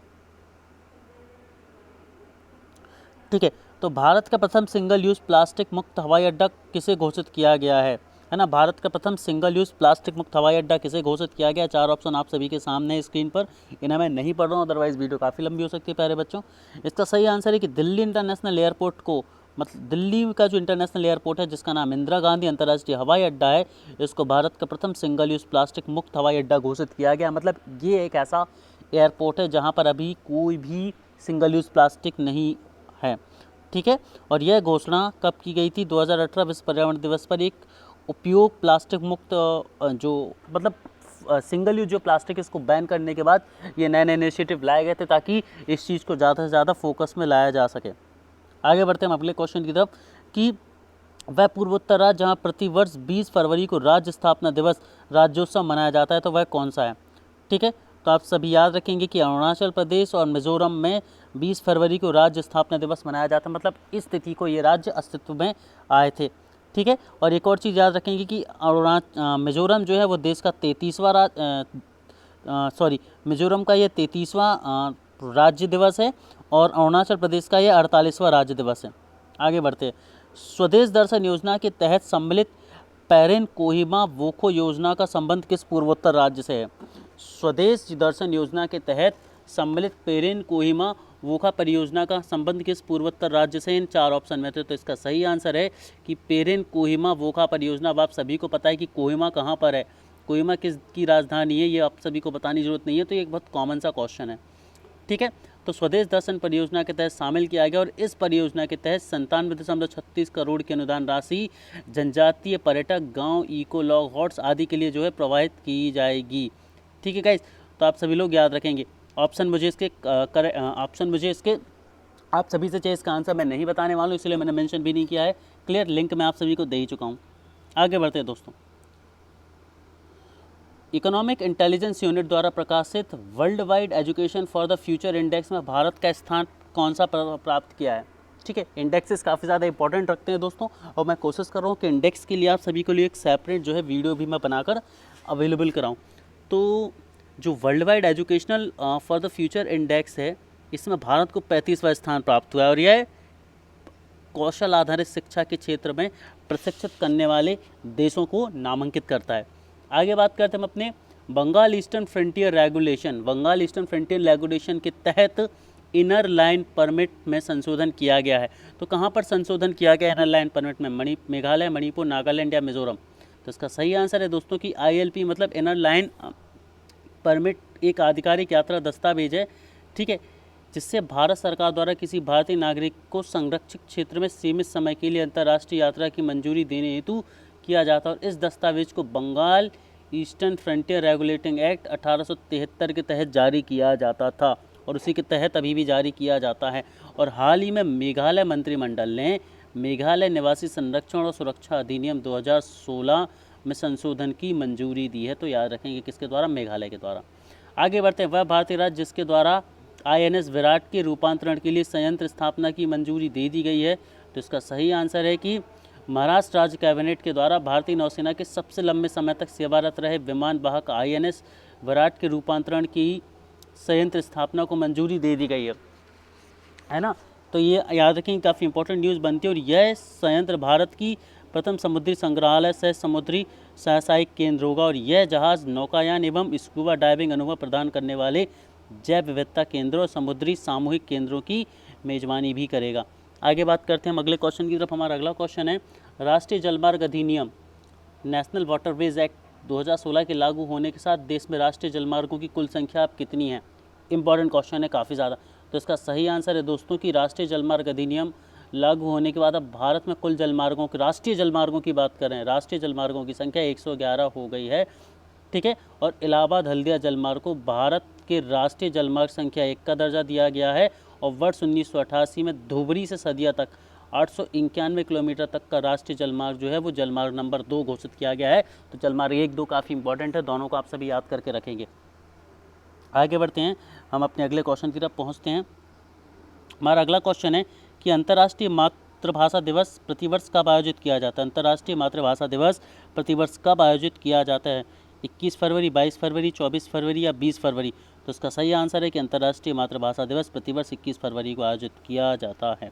ठीक है। तो भारत का प्रथम सिंगल यूज प्लास्टिक मुक्त हवाई अड्डा किसे घोषित किया गया है ना। भारत का प्रथम सिंगल यूज प्लास्टिक मुक्त हवाई अड्डा किसे घोषित किया गया? 4 ऑप्शन आप सभी के सामने है स्क्रीन पर, इन्हें मैं नहीं पढ़ रहा हूँ, अदरवाइज वीडियो काफ़ी लंबी हो सकती है प्यारे बच्चों। इसका सही आंसर है कि दिल्ली इंटरनेशनल एयरपोर्ट को, मतलब दिल्ली का जो इंटरनेशनल एयरपोर्ट है जिसका नाम इंदिरा गांधी अंतर्राष्ट्रीय हवाई अड्डा है, इसको भारत का प्रथम सिंगल यूज प्लास्टिक मुक्त हवाई अड्डा घोषित किया गया। मतलब ये एक ऐसा एयरपोर्ट है जहाँ पर अभी कोई भी सिंगल यूज प्लास्टिक नहीं है, ठीक है। और यह घोषणा कब की गई थी? 2018 विश्व पर्यावरण दिवस पर एक उपयोग प्लास्टिक मुक्त जो मतलब सिंगल यूज जो प्लास्टिक इसको बैन करने के बाद ये नए नए इनिशिएटिव लाए गए थे ताकि इस चीज़ को ज़्यादा से ज़्यादा फोकस में लाया जा सके। आगे बढ़ते हैं हम अगले क्वेश्चन की तरफ कि वह पूर्वोत्तर राज्य जहाँ प्रतिवर्ष 20 फरवरी को राज्य स्थापना दिवस राज्योत्सव मनाया जाता है, तो वह कौन सा है? ठीक है, तो आप सभी याद रखेंगे कि अरुणाचल प्रदेश और मिजोरम में 20 फरवरी को राज्य स्थापना दिवस मनाया जाता है। मतलब इस तिथि को ये राज्य अस्तित्व में आए थे, ठीक है। और एक और चीज़ याद रखेंगे कि मिजोरम जो है वो देश का 33वां मिजोरम का ये 33वां राज्य दिवस है और अरुणाचल प्रदेश का ये 48वां राज्य दिवस है। आगे बढ़ते हैं, स्वदेश दर्शन योजना के तहत सम्मिलित पेरेन कोहिमा वोखो योजना का संबंध किस पूर्वोत्तर राज्य से है? स्वदेश दर्शन योजना के तहत सम्मिलित पेरेन कोहिमा वोखा परियोजना का संबंध किस पूर्वोत्तर राज्य से? इन 4 ऑप्शन में थे, तो इसका सही आंसर है कि पेरेन कोहिमा वोखा परियोजना। अब आप सभी को पता है कि कोहिमा कहाँ पर है, कोहिमा किसकी राजधानी है, ये आप सभी को बताने की जरूरत नहीं है, तो ये एक बहुत कॉमन सा क्वेश्चन है, ठीक है। तो स्वदेश दर्शन परियोजना के तहत शामिल किया गया और इस परियोजना के तहत 97.36 करोड़ की अनुदान राशि जनजातीय पर्यटक गांव, इको लॉग हॉट्स आदि के लिए जो है प्रवाहित की जाएगी, ठीक है गाइस। तो आप सभी लोग याद रखेंगे, ऑप्शन मुझे इसके आप सभी से चाहिए, इसका आंसर मैं नहीं बताने वाला हूँ, इसलिए मैंने मेंशन भी नहीं किया है। क्लियर, लिंक मैं आप सभी को दे ही चुका हूँ। आगे बढ़ते हैं दोस्तों, इकोनॉमिक इंटेलिजेंस यूनिट द्वारा प्रकाशित world wide education for the future index में भारत का स्थान कौन सा प्राप्त किया है? ठीक है, इंडेक्सेस काफ़ी ज़्यादा इंपॉर्टेंट रखते हैं दोस्तों, और मैं कोशिश कर रहा हूँ कि इंडेक्स के लिए आप सभी के लिए एक सेपरेट जो है वीडियो भी मैं बनाकर अवेलेबल कराऊँ। तो जो world wide educational for the future index है, इसमें भारत को 35वां स्थान प्राप्त हुआ है और यह कौशल आधारित शिक्षा के क्षेत्र में प्रशिक्षित करने वाले देशों को नामांकित करता है। आगे बात करते हैं हम अपने बंगाल ईस्टर्न फ्रंटियर रेगुलेशन के तहत इनर लाइन परमिट में संशोधन किया गया है। तो कहाँ पर संशोधन किया गया इनर लाइन परमिट में? मेघालय, मणिपुर, नागालैंड या मिजोरम? तो इसका सही आंसर है दोस्तों कि ILP मतलब इनर लाइन परमिट एक आधिकारिक यात्रा दस्तावेज है, ठीक है, जिससे भारत सरकार द्वारा किसी भारतीय नागरिक को संरक्षित क्षेत्र में सीमित समय के लिए अंतर्राष्ट्रीय यात्रा की मंजूरी देने हेतु किया जाता है। और इस दस्तावेज को Bengal Eastern Frontier Regulating Act 1873 के तहत जारी किया जाता था और उसी के तहत अभी भी जारी किया जाता है। और हाल ही में मेघालय मंत्रिमंडल ने मेघालय निवासी संरक्षण और सुरक्षा अधिनियम 2016 में संशोधन की मंजूरी दी है। तो याद रखेंगे किसके द्वारा, मेघालय के द्वारा। आगे बढ़ते हैं, वह भारतीय राज्य जिसके द्वारा INS विराट के रूपांतरण के लिए संयंत्र स्थापना की मंजूरी दे दी गई है। तो इसका सही आंसर है कि महाराष्ट्र राज्य कैबिनेट के द्वारा भारतीय नौसेना के सबसे लंबे समय तक सेवारत रहे विमान वाहक INS विराट के रूपांतरण की संयंत्र स्थापना को मंजूरी दे दी गई है ना। तो ये याद रखें, काफ़ी इंपॉर्टेंट न्यूज़ बनती है। और यह संयंत्र भारत की प्रथम समुद्री संग्रहालय सह समुद्री व्यावसायिक केंद्र होगा और यह जहाज़ नौकायान एवं स्कूबा डाइविंग अनुभव प्रदान करने वाले जैव विविधता केंद्रों और समुद्री सामूहिक केंद्रों की मेजबानी भी करेगा। आगे बात करते हैं हम अगले क्वेश्चन की तरफ। हमारा अगला क्वेश्चन है, राष्ट्रीय जलमार्ग अधिनियम नेशनल वाटरवेज एक्ट 2016 के लागू होने के साथ देश में राष्ट्रीय जलमार्गों की कुल संख्या अब कितनी है। इंपॉर्टेंट क्वेश्चन है काफ़ी ज़्यादा। तो इसका सही आंसर है दोस्तों कि राष्ट्रीय जलमार्ग अधिनियम लागू होने के बाद अब भारत में कुल जलमार्गों की, राष्ट्रीय जलमार्गों की बात करें, राष्ट्रीय जलमार्गों की संख्या 111 हो गई है। ठीक है, और इलाहाबाद हल्दिया जलमार्ग को भारत के राष्ट्रीय जलमार्ग संख्या 1 का दर्जा दिया गया है और वर्ष 1988 में धुबरी से सदिया तक 891 किलोमीटर तक का राष्ट्रीय जलमार्ग जो है वो जलमार्ग नंबर 2 घोषित किया गया है। तो जलमार्ग 1, 2 काफ़ी इंपॉर्टेंट है, दोनों को आप सभी याद करके रखेंगे। आगे बढ़ते हैं, हम अपने अगले क्वेश्चन की तरफ पहुँचते हैं। हमारा अगला क्वेश्चन है कि अंतर्राष्ट्रीय मातृभाषा दिवस प्रतिवर्ष कब आयोजित किया जाता है। अंतर्राष्ट्रीय मातृभाषा दिवस प्रतिवर्ष कब आयोजित किया जाता है, 21 फरवरी, 22 फरवरी, 24 फरवरी या 20 फरवरी। तो इसका सही आंसर है कि अंतर्राष्ट्रीय मातृभाषा दिवस प्रतिवर्ष 21 फरवरी को आयोजित किया जाता है।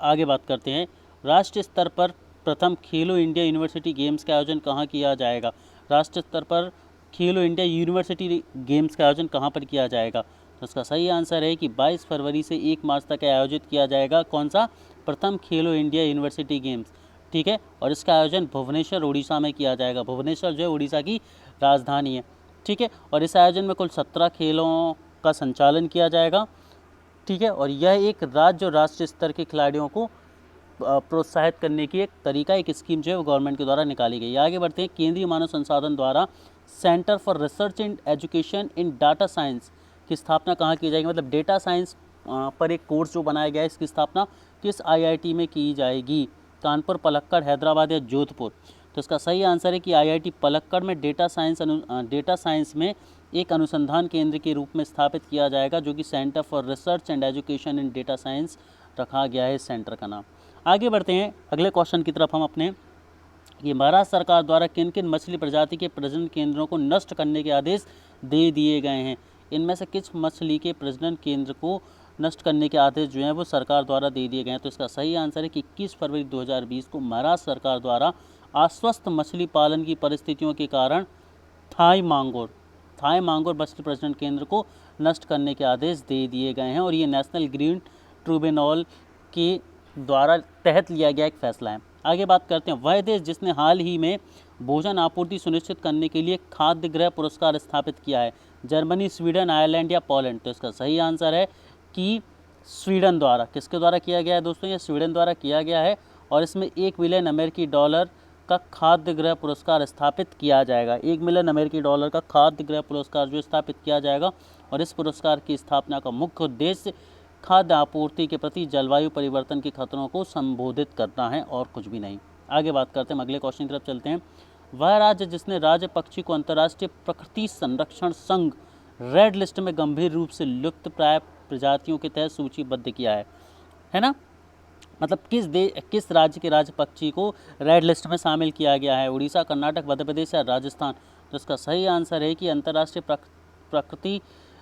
आगे बात करते हैं, राष्ट्रीय स्तर पर प्रथम खेलो इंडिया यूनिवर्सिटी गेम्स का आयोजन कहाँ किया जाएगा। राष्ट्रीय स्तर पर खेलो इंडिया यूनिवर्सिटी गेम्स का आयोजन कहाँ पर किया जाएगा। तो इसका सही आंसर है कि 22 फरवरी से 1 मार्च तक आयोजित किया जाएगा। कौन सा, प्रथम खेलो इंडिया यूनिवर्सिटी गेम्स। ठीक है, और इसका आयोजन भुवनेश्वर उड़ीसा में किया जाएगा। भुवनेश्वर जो है उड़ीसा की राजधानी है। ठीक है, और इस आयोजन में कुल 17 खेलों का संचालन किया जाएगा। ठीक है, और यह एक राज्य और राष्ट्रीय स्तर के खिलाड़ियों को प्रोत्साहित करने की एक तरीका, एक स्कीम जो है वो गवर्नमेंट के द्वारा निकाली गई है। आगे बढ़ते हैं, केंद्रीय मानव संसाधन द्वारा centre for research and education in data science की स्थापना कहाँ की जाएगी। मतलब डेटा साइंस पर एक कोर्स जो बनाया गया है, इसकी स्थापना किस IIT में की जाएगी। कानपुर, पलक्कड़, हैदराबाद या जोधपुर। तो इसका सही आंसर है कि IIT पलक्कड़ में डेटा साइंस में एक अनुसंधान केंद्र के रूप में स्थापित किया जाएगा, जो कि centre for research and education in data science रखा गया है इस सेंटर का नाम। आगे बढ़ते हैं अगले क्वेश्चन की तरफ हम अपने, कि महाराष्ट्र सरकार द्वारा किन किन मछली प्रजाति के प्रजनन केंद्रों को नष्ट करने के आदेश दे दिए गए हैं। इनमें से किस मछली के प्रजनन केंद्र को नष्ट करने के आदेश जो हैं वो सरकार द्वारा दे दिए गए हैं। तो इसका सही आंसर है कि 21 फरवरी 2020 को महाराष्ट्र सरकार द्वारा अस्वस्थ मछली पालन की परिस्थितियों के कारण थाई मांगोर मछली प्रजनन केंद्र को नष्ट करने के आदेश दे दिए गए हैं। और ये नेशनल ग्रीन ट्रिब्यूनल के द्वारा तहत लिया गया एक फैसला है। आगे बात करते हैं, वह देश जिसने हाल ही में भोजन आपूर्ति सुनिश्चित करने के लिए खाद्य गृह पुरस्कार स्थापित किया है। जर्मनी, स्वीडन, आयरलैंड या पोलैंड। तो इसका सही आंसर है कि स्वीडन द्वारा। किसके द्वारा किया गया है दोस्तों, ये स्वीडन द्वारा किया गया है। और इसमें $1 मिलियन का खाद्य गृह पुरस्कार स्थापित किया जाएगा। $1 मिलियन का खाद्य गृह पुरस्कार जो स्थापित किया जाएगा। और इस पुरस्कार की स्थापना का मुख्य उद्देश्य खाद्य आपूर्ति के प्रति जलवायु परिवर्तन के खतरों को संबोधित करना है और कुछ भी नहीं। आगे बात करते हैं, अगले क्वेश्चन की तरफ चलते हैं। वह राज्य जिसने राज्य पक्षी को अंतर्राष्ट्रीय प्रकृति संरक्षण संघ रेड लिस्ट में गंभीर रूप से लुप्त प्राय प्रजातियों के तहत सूचीबद्ध किया है ना। मतलब किस राज्य के राज्य पक्षी को रेड लिस्ट में शामिल किया गया है। उड़ीसा, कर्नाटक, मध्य प्रदेश या राजस्थान। तो इसका सही आंसर है कि अंतर्राष्ट्रीय प्रकृति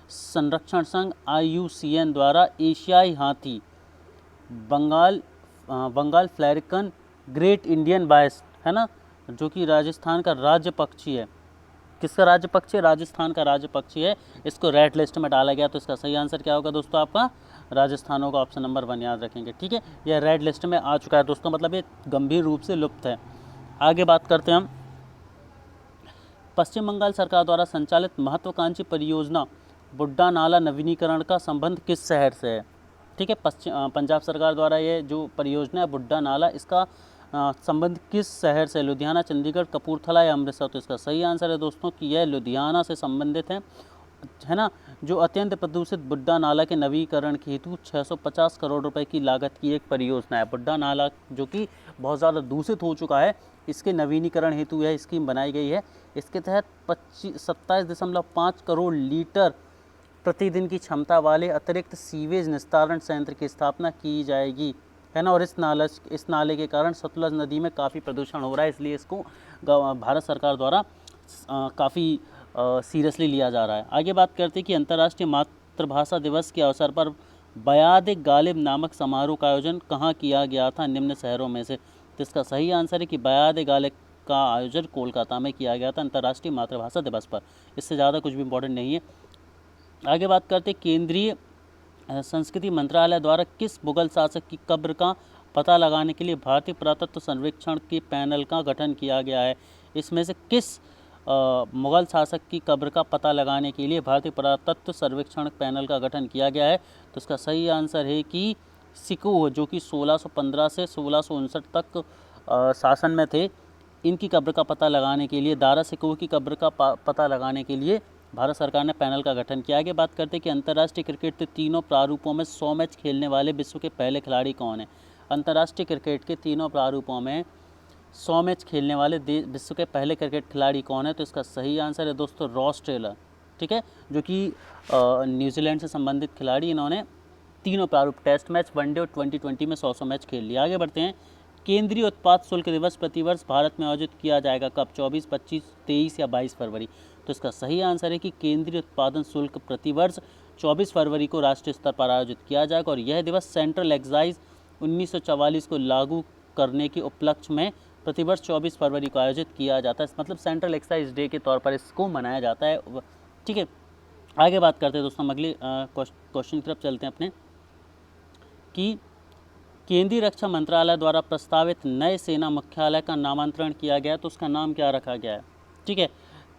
संरक्षण संघ IUCN द्वारा एशियाई हाथी, बंगाल फ्लैरिकन, ग्रेट इंडियन बायस है ना, जो कि राजस्थान का राज्य पक्षी है। किसका राज्य पक्षी है, राजस्थान का राज्य पक्षी है। इसको रेड लिस्ट में डाला गया। तो इसका सही आंसर क्या होगा दोस्तों, आपका राजस्थान होगा। ऑप्शन नंबर 1 याद रखेंगे। ठीक है, यह रेड लिस्ट में आ चुका है दोस्तों, मतलब ये गंभीर रूप से लुप्त है। आगे बात करते हैं हम, पश्चिम बंगाल सरकार द्वारा संचालित महत्वाकांक्षी परियोजना बुड्ढा नाला नवीनीकरण का संबंध किस शहर से है। ठीक है, पंजाब सरकार द्वारा ये जो परियोजना है बुड्ढा नाला, इसका संबंधित किस शहर से? लुधियाना, चंडीगढ़, कपूरथला या अमृतसर? तो इसका सही आंसर है दोस्तों कि यह लुधियाना से संबंधित है ना। जो अत्यंत प्रदूषित बुड्ढा नाला के नवीकरण के हेतु 650 करोड़ रुपए की लागत की एक परियोजना है। बुड्ढा नाला जो कि बहुत ज़्यादा दूषित हो चुका है, इसके नवीनीकरण हेतु यह स्कीम बनाई गई है। इसके तहत 27.5 करोड़ लीटर प्रतिदिन की क्षमता वाले अतिरिक्त सीवेज निस्तारण संयंत्र की स्थापना की जाएगी, है ना। और इस नाले के कारण सतलज नदी में काफ़ी प्रदूषण हो रहा है, इसलिए इसको भारत सरकार द्वारा काफ़ी सीरियसली लिया जा रहा है। आगे बात करते हैं कि अंतर्राष्ट्रीय मातृभाषा दिवस के अवसर पर बयाद गालिब नामक समारोह का आयोजन कहाँ किया गया था निम्न शहरों में से? तो इसका सही आंसर है कि बयाद गालिब का आयोजन कोलकाता में किया गया था अंतर्राष्ट्रीय मातृभाषा दिवस पर। इससे ज़्यादा कुछ भी इम्पोर्टेंट नहीं है। आगे बात करते हैं केंद्रीय संस्कृति मंत्रालय द्वारा किस मुगल शासक की कब्र का पता लगाने के लिए भारतीय पुरातत्व सर्वेक्षण के पैनल का गठन किया गया है? इसमें से किस मुगल शासक की कब्र का पता लगाने के लिए भारतीय पुरातत्व सर्वेक्षण पैनल का गठन किया गया है? तो इसका सही आंसर है कि सिकुह, जो कि 1615 से 1659 तक शासन में थे। इनकी कब्र का पता लगाने के लिए, दारा सिकुह की कब्र का पता लगाने के लिए भारत सरकार ने पैनल का गठन किया। आगे बात करते हैं कि अंतर्राष्ट्रीय क्रिकेट के तीनों प्रारूपों में 100 मैच खेलने वाले विश्व के पहले खिलाड़ी कौन है? अंतर्राष्ट्रीय क्रिकेट के तीनों प्रारूपों में 100 मैच खेलने वाले विश्व के पहले क्रिकेट खिलाड़ी कौन है? तो इसका सही आंसर है दोस्तों रॉस टेलर, ठीक है, जो कि न्यूजीलैंड से संबंधित खिलाड़ी। इन्होंने तीनों प्रारूप, टेस्ट मैच, वनडे और 2020 में 100 मैच खेल लिया। आगे बढ़ते हैं। केंद्रीय उत्पाद शुल्क दिवस प्रतिवर्ष भारत में आयोजित किया जाएगा कब? 24, 25, 23 या 22 फरवरी? तो इसका सही आंसर है कि केंद्रीय उत्पादन शुल्क प्रतिवर्ष 24 फरवरी को राष्ट्रीय स्तर पर आयोजित किया जाएगा। और यह दिवस सेंट्रल एक्साइज 1944 को लागू करने के उपलक्ष्य में प्रतिवर्ष 24 फरवरी को आयोजित किया जाता है। मतलब सेंट्रल एक्साइज डे के तौर पर इसको मनाया जाता है, ठीक है। आगे बात करते हैं दोस्तों, हम अगले क्वेश्चन की तरफ चलते हैं अपने, कि केंद्रीय रक्षा मंत्रालय द्वारा प्रस्तावित नए सेना मुख्यालय का नामांतरण किया गया, तो उसका नाम क्या रखा गया है? ठीक है,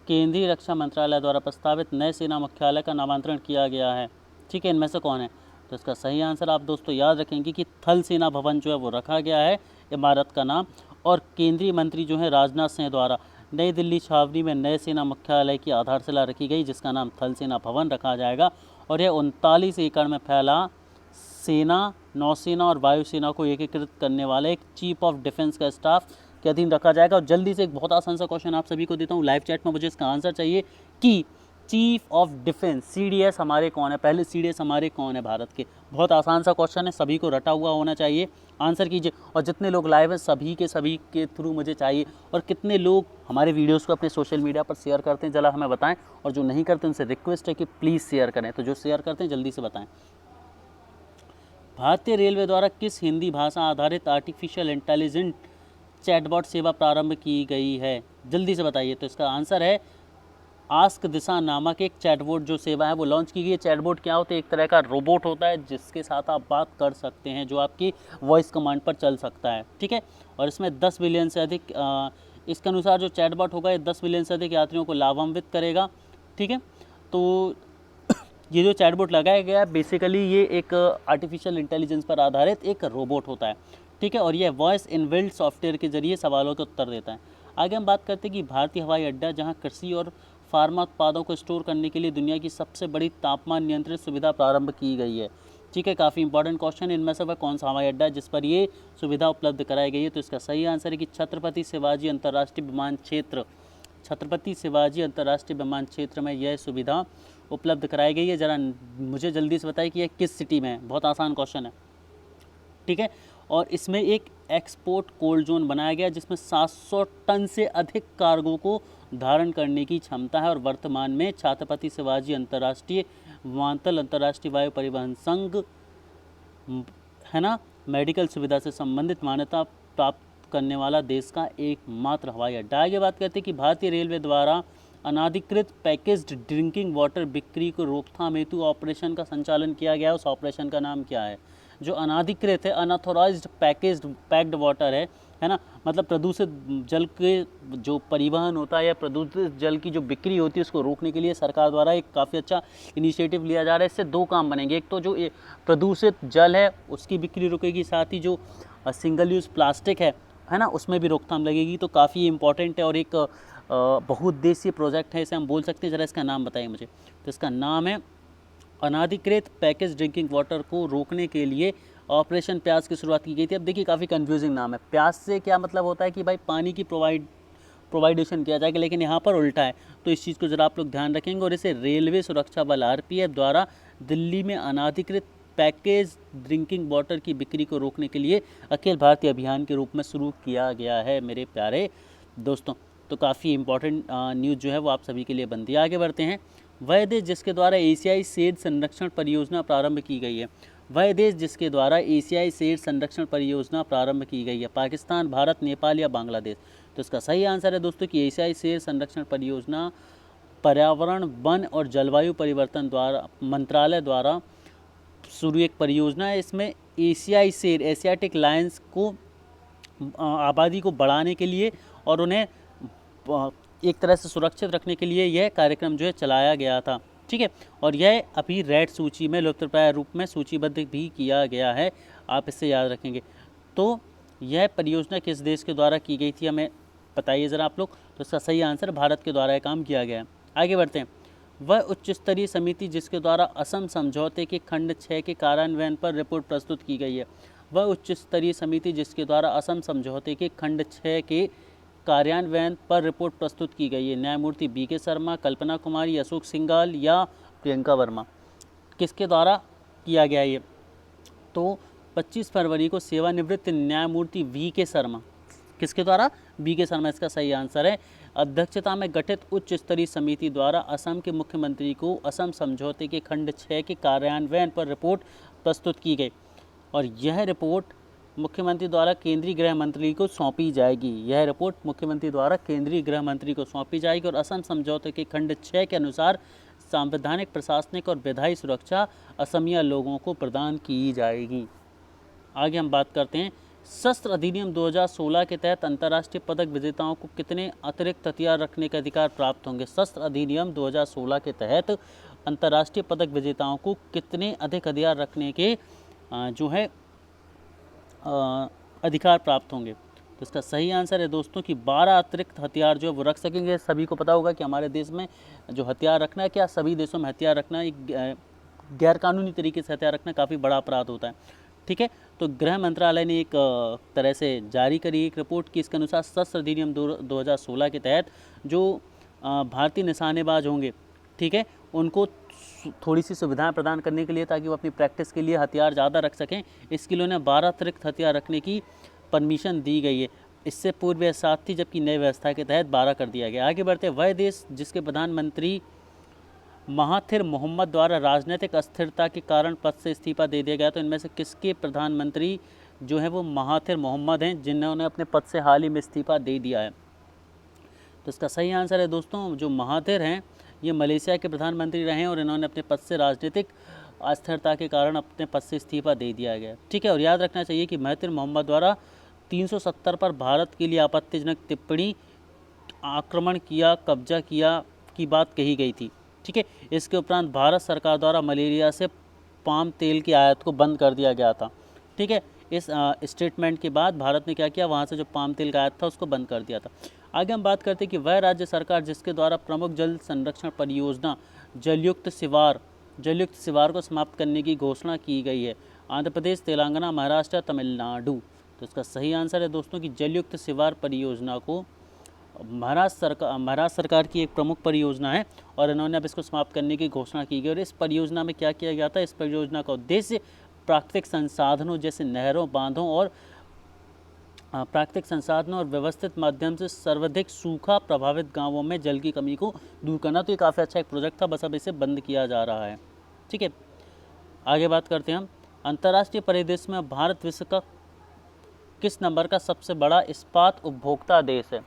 केंद्रीय रक्षा मंत्रालय द्वारा प्रस्तावित नए सेना मुख्यालय का नामांतरण किया गया है, ठीक है। इनमें से कौन है? तो इसका सही आंसर आप दोस्तों याद रखेंगे कि थल सेना भवन जो है वो रखा गया है इमारत का नाम। और केंद्रीय मंत्री जो है राजनाथ सिंह द्वारा नई दिल्ली छावनी में नए सेना मुख्यालय की आधारशिला रखी गई, जिसका नाम थल सेना भवन रखा जाएगा। और यह 39 एकड़ में फैला सेना, नौसेना और वायुसेना को एकीकृत करने वाले एक चीफ ऑफ डिफेंस का स्टाफ के अधीन रखा जाएगा। और जल्दी से एक बहुत आसान सा क्वेश्चन आप सभी को देता हूँ लाइव चैट में, मुझे इसका आंसर चाहिए कि चीफ ऑफ डिफेंस CDS हमारे कौन है? पहले CDS हमारे कौन है भारत के? बहुत आसान सा क्वेश्चन है, सभी को रटा हुआ होना चाहिए, आंसर कीजिए। और जितने लोग लाइव हैं सभी के थ्रू मुझे चाहिए। और कितने लोग हमारे वीडियोस को अपने सोशल मीडिया पर शेयर करते हैं जरा हमें बताएं। और जो नहीं करते उनसे रिक्वेस्ट है कि प्लीज़ शेयर करें, तो जो शेयर करते हैं जल्दी से बताएं। भारतीय रेलवे द्वारा किस हिंदी भाषा आधारित आर्टिफिशियल इंटेलिजेंट चैटबॉट सेवा प्रारंभ की गई है? जल्दी से बताइए। तो इसका आंसर है आस्क दिशा नामक एक चैटबॉट जो सेवा है वो लॉन्च की गई है। चैटबॉट क्या होता है? एक तरह का रोबोट होता है जिसके साथ आप बात कर सकते हैं, जो आपकी वॉइस कमांड पर चल सकता है, ठीक है। और इसमें 10 बिलियन से अधिक, इसके अनुसार जो चैटबॉट होगा ये 10 बिलियन से अधिक यात्रियों को लाभान्वित करेगा, ठीक है। तो ये जो चैटबॉट लगाया गया है बेसिकली ये एक आर्टिफिशियल इंटेलिजेंस पर आधारित एक रोबोट होता है, ठीक है। और ये वॉइस इनबिल्ट सॉफ्टवेयर के जरिए सवालों के उत्तर देता है। आगे हम बात करते हैं कि भारतीय हवाई अड्डा जहां कृषि और फार्मा उत्पादों को स्टोर करने के लिए दुनिया की सबसे बड़ी तापमान नियंत्रित सुविधा प्रारंभ की गई है, ठीक है। काफ़ी इंपॉर्टेंट क्वेश्चन, इनमें से वह कौन सा हवाई अड्डा है जिस पर ये सुविधा उपलब्ध कराई गई है? तो इसका सही आंसर है कि छत्रपति शिवाजी अंतर्राष्ट्रीय विमान क्षेत्र, छत्रपति शिवाजी अंतर्राष्ट्रीय विमान क्षेत्र में यह सुविधा उपलब्ध कराई गई है। ज़रा मुझे जल्दी से बताइए कि यह किस सिटी में है? बहुत आसान क्वेश्चन है, ठीक है। और इसमें एक एक्सपोर्ट कोल्ड जोन बनाया गया जिसमें 700 टन से अधिक कार्गो को धारण करने की क्षमता है। और वर्तमान में छत्रपति शिवाजी अंतर्राष्ट्रीय विमानतल अंतर्राष्ट्रीय वायु परिवहन संघ, है ना, मेडिकल सुविधा से संबंधित मान्यता प्राप्त करने वाला देश का एकमात्र हवाई अड्डा। आगे बात करते हैं कि भारतीय रेलवे द्वारा अनाधिकृत पैकेज्ड ड्रिंकिंग वाटर बिक्री को रोकथाम हेतु ऑपरेशन का संचालन किया गया है। उस ऑपरेशन का नाम क्या है? जो अनाधिकृत है, अनऑथोराइज्ड पैक्ड वाटर है ना, मतलब प्रदूषित जल के जो परिवहन होता है या प्रदूषित जल की जो बिक्री होती है उसको रोकने के लिए सरकार द्वारा एक काफ़ी अच्छा इनिशिएटिव लिया जा रहा है। इससे दो काम बनेंगे, एक तो जो प्रदूषित जल है उसकी बिक्री रुकेगी, साथ ही जो सिंगल यूज़ प्लास्टिक है है ना, उसमें भी रोकथाम लगेगी। तो काफ़ी इम्पॉर्टेंट है और एक बहुउद्देशीय प्रोजेक्ट है, इसे हम बोल सकते हैं। ज़रा इसका नाम बताइए मुझे। तो इसका नाम है अनाधिकृत पैकेज ड्रिंकिंग वाटर को रोकने के लिए ऑपरेशन प्यास की शुरुआत की गई थी। अब देखिए काफ़ी कंफ्यूजिंग नाम है। प्यास से क्या मतलब होता है कि भाई पानी की प्रोवाइडेशन किया जाएगा, लेकिन यहाँ पर उल्टा है। तो इस चीज़ को ज़रा आप लोग ध्यान रखेंगे। और इसे रेलवे सुरक्षा बल RPF द्वारा दिल्ली में अनाधिकृत पैकेज ड्रिंकिंग वाटर की बिक्री को रोकने के लिए अखिल भारतीय अभियान के रूप में शुरू किया गया है मेरे प्यारे दोस्तों। तो काफ़ी इंपॉर्टेंट न्यूज़ जो है वो आप सभी के लिए बनती है। आगे बढ़ते हैं। वह देश जिसके द्वारा एशियाई सेड संरक्षण परियोजना प्रारंभ की गई है। वह देश जिसके द्वारा एशियाई सेड संरक्षण परियोजना प्रारंभ की गई है। पाकिस्तान, भारत, नेपाल या बांग्लादेश। तो इसका सही आंसर है दोस्तों कि एशियाई सेड संरक्षण परियोजना पर्यावरण, वन और जलवायु परिवर्तन मंत्रालय द्वारा शुरू एक परियोजना है। इसमें एशियाई शेर, एशियाटिक लायंस को आबादी को बढ़ाने के लिए और उन्हें एक तरह से सुरक्षित रखने के लिए यह कार्यक्रम जो है चलाया गया था। ठीक है, और यह अभी रेड सूची में लुप्तप्राय रूप में सूचीबद्ध भी किया गया है, आप इससे याद रखेंगे। तो यह परियोजना किस देश के द्वारा की गई थी, हमें बताइए ज़रा आप लोग। तो इसका सही आंसर भारत के द्वारा यह काम किया गया है। आगे बढ़ते हैं। वह उच्च स्तरीय समिति जिसके द्वारा असम समझौते के खंड 6 के कार्यान्वयन पर रिपोर्ट प्रस्तुत की गई है। वह उच्च स्तरीय समिति जिसके द्वारा असम समझौते के खंड 6 के कार्यान्वयन पर रिपोर्ट प्रस्तुत की गई है। न्यायमूर्ति BK शर्मा, कल्पना कुमारी, अशोक सिंघाल या प्रियंका वर्मा। किसके द्वारा किया गया ये? तो 25 फरवरी को सेवानिवृत्त न्यायमूर्ति VK शर्मा, किसके द्वारा? BK शर्मा इसका सही आंसर है। अध्यक्षता में गठित उच्च स्तरीय समिति द्वारा असम के मुख्यमंत्री को असम समझौते के खंड 6 के कार्यान्वयन पर रिपोर्ट प्रस्तुत की गई और यह रिपोर्ट मुख्यमंत्री द्वारा केंद्रीय गृह मंत्री को सौंपी जाएगी। यह रिपोर्ट मुख्यमंत्री द्वारा केंद्रीय गृह मंत्री को सौंपी जाएगी और असम समझौते के खंड 6 के अनुसार संवैधानिक, प्रशासनिक और विधायी सुरक्षा असमिया लोगों को प्रदान की जाएगी। आगे हम बात करते हैं। शस्त्र अधिनियम 2016 के तहत अंतर्राष्ट्रीय पदक विजेताओं को कितने अतिरिक्त हथियार रखने के अधिकार प्राप्त होंगे? शस्त्र अधिनियम 2016 के तहत अंतर्राष्ट्रीय पदक विजेताओं को कितने अधिक हथियार रखने के जो है अधिकार प्राप्त होंगे? तो इसका सही आंसर है दोस्तों कि 12 अतिरिक्त हथियार जो है वो रख सकेंगे। सभी को पता होगा कि हमारे देश में जो हथियार रखना है, क्या सभी देशों में हथियार रखना एक गैरकानूनी तरीके से हथियार रखना काफ़ी बड़ा अपराध होता है। ठीक है, तो गृह मंत्रालय ने एक तरह से जारी करी एक रिपोर्ट कि इसके अनुसार शस्त्र अधिनियम 2016 के तहत जो भारतीय निशानेबाज होंगे, ठीक है, उनको थोड़ी सी सुविधाएं प्रदान करने के लिए, ताकि वो अपनी प्रैक्टिस के लिए हथियार ज़्यादा रख सकें, इसके लिए उन्हें 12 अतिरिक्त हथियार रखने की परमिशन दी गई है। इससे पूर्व यह 7 थी, जबकि नई व्यवस्था के तहत 12 कर दिया गया। आगे बढ़ते, वह देश जिसके प्रधानमंत्री महाथिर मोहम्मद द्वारा राजनीतिक अस्थिरता के कारण पद से इस्तीफा दे दिया गया। तो इनमें से किसके प्रधानमंत्री जो है वो महाथिर मोहम्मद हैं, जिन्होंने अपने पद से हाल ही में इस्तीफा दे दिया है? तो इसका सही आंसर है दोस्तों, जो महाथिर हैं ये मलेशिया के प्रधानमंत्री रहे हैं और इन्होंने अपने पद से राजनीतिक अस्थिरता के कारण अपने पद से इस्तीफा दे दिया गया। ठीक है, और याद रखना चाहिए कि महाथिर मोहम्मद द्वारा 370 पर भारत के लिए आपत्तिजनक टिप्पणी, आक्रमण किया, कब्जा किया की बात कही गई थी। ठीक है, इसके उपरांत भारत सरकार द्वारा मलेरिया से पाम तेल की आयात को बंद कर दिया गया था। ठीक है, इस स्टेटमेंट के बाद भारत ने क्या किया, वहाँ से जो पाम तेल का आयात था उसको बंद कर दिया था। आगे हम बात करते हैं कि वह राज्य सरकार जिसके द्वारा प्रमुख जल संरक्षण परियोजना जलयुक्त शिवार को समाप्त करने की घोषणा की गई है। आंध्र प्रदेश, तेलंगाना, महाराष्ट्र, तमिलनाडु। तो इसका सही आंसर है दोस्तों कि जलयुक्त शिवार परियोजना को महाराष्ट्र सरकार की एक प्रमुख परियोजना है और इन्होंने अब इसको समाप्त करने की घोषणा की गई। और इस परियोजना में क्या किया गया था? इस परियोजना का उद्देश्य प्राकृतिक संसाधनों जैसे नहरों, बांधों और व्यवस्थित माध्यम से सर्वाधिक सूखा प्रभावित गांवों में जल की कमी को दूर करना। तो ये काफ़ी अच्छा एक प्रोजेक्ट था, बस अब इसे बंद किया जा रहा है। ठीक है, आगे बात करते हैं हम। अंतर्राष्ट्रीय परिदृश्य में भारत विश्व का किस नंबर का सबसे बड़ा इस्पात उपभोक्ता देश है?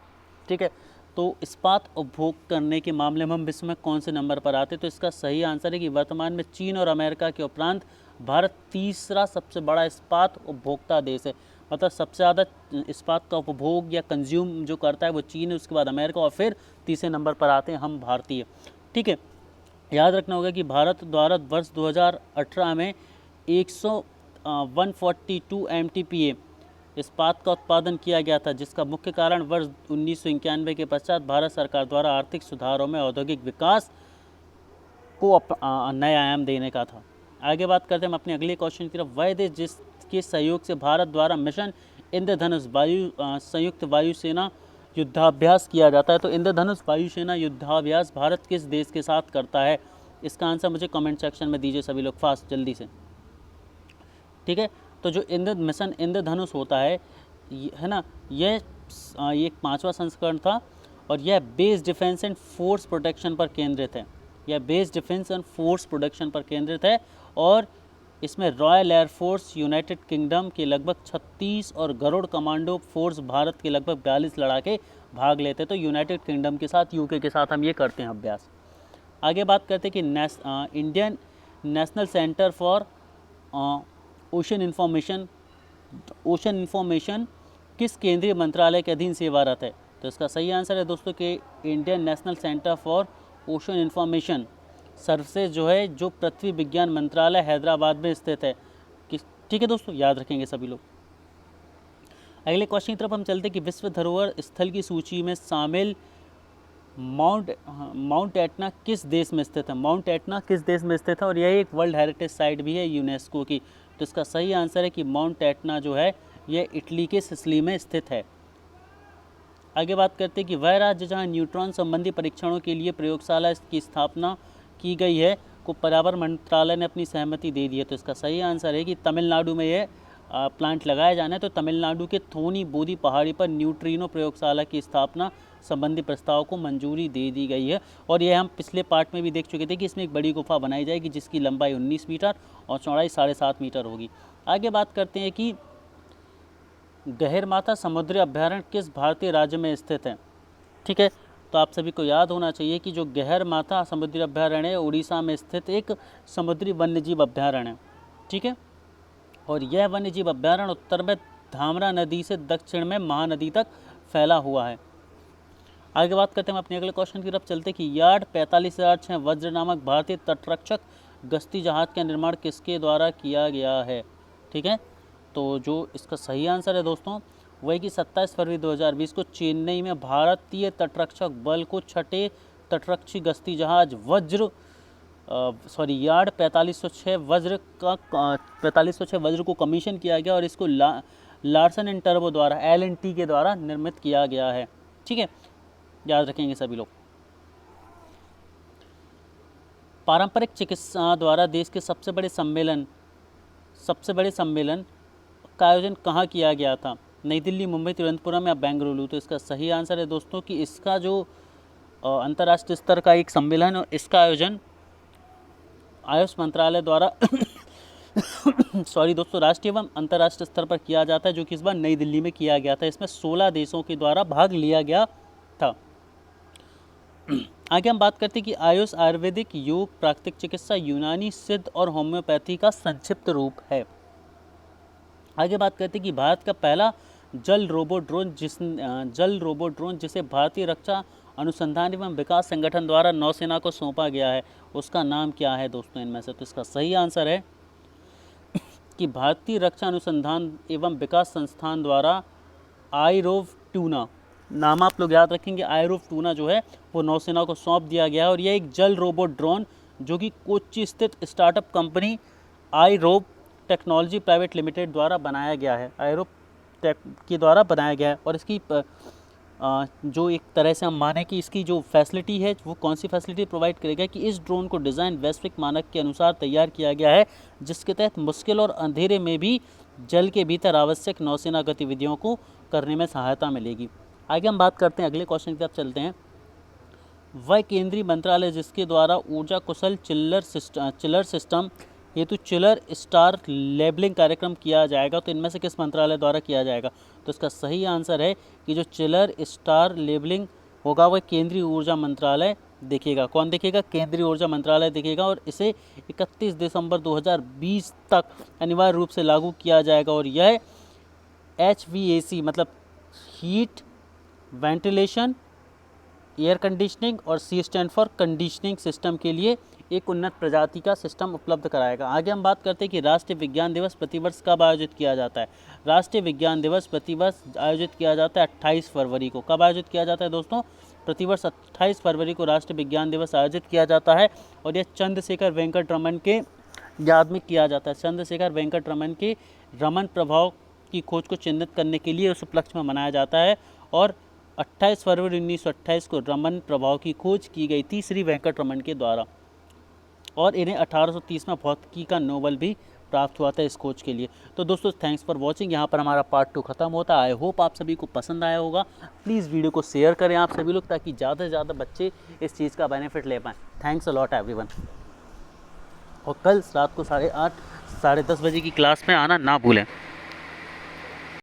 ठीक है, तो इस्पात उपभोग करने के मामले में हम विश्व में कौन से नंबर पर आते हैं? तो इसका सही आंसर है कि वर्तमान में चीन और अमेरिका के उपरांत भारत तीसरा सबसे बड़ा इस्पात उपभोक्ता देश है। मतलब सबसे ज़्यादा इस्पात का उपभोग या कंज्यूम जो करता है वो चीन है, उसके बाद अमेरिका और फिर तीसरे नंबर पर आते हैं हम भारतीय। ठीक है, याद रखना होगा कि भारत द्वारा वर्ष 2018 में 142 MTPA इस्पात का उत्पादन किया गया था, जिसका मुख्य कारण वर्ष 1991 के पश्चात भारत सरकार द्वारा आर्थिक सुधारों में औद्योगिक विकास को नया आयाम देने का था। आगे बात करते हैं हम अपने अगले क्वेश्चन की तरफ। वह देश जिसके सहयोग से भारत द्वारा मिशन इंद्रधनुष संयुक्त वायुसेना युद्धाभ्यास किया जाता है। तो इंद्रधनुष वायुसेना युद्धाभ्यास भारत किस देश के साथ करता है? इसका आंसर मुझे कमेंट सेक्शन में दीजिए सभी लोग, फास्ट जल्दी से। ठीक है, तो जो मिशन इंद्रधनुष होता है ना, यह एक 5वां संस्करण था और यह base defence and force protection पर केंद्रित है। यह base defence and force protection पर केंद्रित है और इसमें रॉयल एयरफोर्स यूनाइटेड किंगडम के लगभग 36 और गरुड़ कमांडो फोर्स भारत के लगभग 42 लड़ाके भाग लेते हैं। तो यूनाइटेड किंगडम के साथ, यूके के साथ हम ये करते हैं अभ्यास। आगे बात करते हैं कि Indian national centre for ocean information किस केंद्रीय मंत्रालय के अधीन सेवारत है? तो इसका सही आंसर है दोस्तों कि Indian national centre for ocean information services जो है, जो पृथ्वी विज्ञान मंत्रालय हैदराबाद में स्थित है। ठीक है दोस्तों, याद रखेंगे सभी लोग। अगले क्वेश्चन की तरफ हम चलते हैं कि विश्व धरोहर स्थल की सूची में शामिल माउंट एटना किस देश में स्थित है? माउंट एटना किस देश में स्थित है? और यह एक वर्ल्ड हेरिटेज साइट भी है यूनेस्को की। तो इसका सही आंसर है कि माउंट एटना जो है यह इटली के सिसिली में स्थित है। आगे बात करते हैं कि वह राज्य जहां न्यूट्रॉन संबंधी परीक्षणों के लिए प्रयोगशाला की स्थापना की गई है को पर्यावरण मंत्रालय ने अपनी सहमति दे दी है। तो इसका सही आंसर है कि तमिलनाडु में यह प्लांट लगाया जाना है। तो तमिलनाडु के थोनी बोदी पहाड़ी पर न्यूट्रिनो प्रयोगशाला की स्थापना संबंधी प्रस्ताव को मंजूरी दे दी गई है। और यह हम पिछले पार्ट में भी देख चुके थे कि इसमें एक बड़ी गुफा बनाई जाएगी जिसकी लंबाई 19 मीटर और चौड़ाई 7.5 मीटर होगी। आगे बात करते हैं कि गहरमाथा समुद्री अभ्यारण्य किस भारतीय राज्य में स्थित है? ठीक है, तो आप सभी को याद होना चाहिए कि जो गहरमाथा समुद्री अभ्यारण्य है उड़ीसा में स्थित एक समुद्री वन्यजीव अभ्यारण्य है। ठीक है, और यह वन्यजीव अभ्यारण्य उत्तर में धामरा नदी से दक्षिण में महानदी तक फैला हुआ है। आगे बात करते हैं हम अपने अगले क्वेश्चन की तरफ चलते कि यार्ड 45,006 वज्र नामक भारतीय तटरक्षक गश्ती जहाज का निर्माण किसके द्वारा किया गया है? ठीक है, तो जो इसका सही आंसर है दोस्तों वही कि 27 फरवरी 2020 को चेन्नई में भारतीय तटरक्षक बल को छठे तटरक्षी गश्ती जहाज यार्ड 4506 वज्र को कमीशन किया गया और इसको लार्सन एंड टर्बो द्वारा LNT के द्वारा निर्मित किया गया है। ठीक है, याद रखेंगे सभी लोग। पारंपरिक चिकित्सा द्वारा देश के सबसे बड़े सम्मेलन का आयोजन कहाँ किया गया था? नई दिल्ली, मुंबई, तिरुवनंतपुरम या बेंगलुरु? तो इसका सही आंसर है दोस्तों कि इसका जो अंतर्राष्ट्रीय स्तर का एक सम्मेलन है इसका आयोजन आयुष मंत्रालय द्वारा राष्ट्रीय एवं अंतर्राष्ट्रीय स्तर पर किया जाता है, जो कि इस बार नई दिल्ली में किया गया था। इसमें 16 देशों के द्वारा भाग लिया गया था। आगे हम बात करते हैं कि आयुष आयुर्वेदिक, योग, प्राकृतिक चिकित्सा, यूनानी, सिद्ध और होम्योपैथी का संक्षिप्त रूप है। आगे बात करते हैं कि भारत का पहला जल रोबोट ड्रोन जिसे भारतीय रक्षा अनुसंधान एवं विकास संगठन द्वारा नौसेना को सौंपा गया है, उसका नाम क्या है दोस्तों इनमें से? तो इसका सही आंसर है कि भारतीय रक्षा अनुसंधान एवं विकास संस्थान द्वारा आईरोव टूना नाम आप लोग याद रखेंगे। आईरोव टूना जो है वो नौसेना को सौंप दिया गया है और यह एक जल रोबोट ड्रोन जो कि कोच्चि स्थित startup company EyeROV technology private limited द्वारा बनाया गया है। आईरोव टेक के द्वारा बनाया गया है और इसकी जो एक तरह से हम माने कि इसकी जो फैसिलिटी है वो कौन सी फैसिलिटी प्रोवाइड करेगा कि इस ड्रोन को डिज़ाइन वैश्विक मानक के अनुसार तैयार किया गया है, जिसके तहत मुश्किल और अंधेरे में भी जल के भीतर आवश्यक नौसेना गतिविधियों को करने में सहायता मिलेगी। आगे हम बात करते हैं, अगले क्वेश्चन की तरफ चलते हैं। वह केंद्रीय मंत्रालय जिसके द्वारा ऊर्जा कुशल चिलर सिस्टम हेतु चिलर स्टार लेबलिंग कार्यक्रम किया जाएगा, तो इनमें से किस मंत्रालय द्वारा किया जाएगा? तो इसका सही आंसर है कि जो चिलर स्टार लेबलिंग होगा वह केंद्रीय ऊर्जा मंत्रालय देखेगा। कौन देखेगा? केंद्रीय ऊर्जा मंत्रालय देखेगा और इसे 31 दिसंबर 2020 तक अनिवार्य रूप से लागू किया जाएगा और यह HVAC मतलब हीट वेंटिलेशन एयर कंडीशनिंग और सी स्टैंड फॉर कंडीशनिंग सिस्टम के लिए एक उन्नत प्रजाति का सिस्टम उपलब्ध कराएगा। आगे हम बात करते हैं कि राष्ट्रीय विज्ञान दिवस प्रतिवर्ष कब आयोजित किया जाता है। राष्ट्रीय विज्ञान दिवस प्रतिवर्ष आयोजित किया जाता है 28 फरवरी को। कब आयोजित किया जाता है दोस्तों? प्रतिवर्ष 28 फरवरी को राष्ट्रीय विज्ञान दिवस आयोजित किया जाता है और यह चंद्रशेखर वेंकट रमन के याद में किया जाता है। चंद्रशेखर वेंकट रमन के रमन प्रभाव की खोज को चिन्हित करने के लिए उस उपलक्ष्य में मनाया जाता है और 28 फरवरी 1928 को रमन प्रभाव की खोज की गई थी श्री वेंकट रमन के द्वारा और इन्हें 1830 में भौतिकी का नोबेल भी प्राप्त हुआ था इस खोज के लिए। तो दोस्तों थैंक्स फॉर वॉचिंग। यहाँ पर हमारा पार्ट 2 खत्म होता है। आई होप आप सभी को पसंद आया होगा। प्लीज़ वीडियो को शेयर करें आप सभी लोग, ताकि ज़्यादा से ज़्यादा बच्चे इस चीज़ का बेनिफिट ले पाएँ। Thanks a lot everyone. और कल रात को 8:30 साढ़े 10 बजे की क्लास में आना ना भूलें।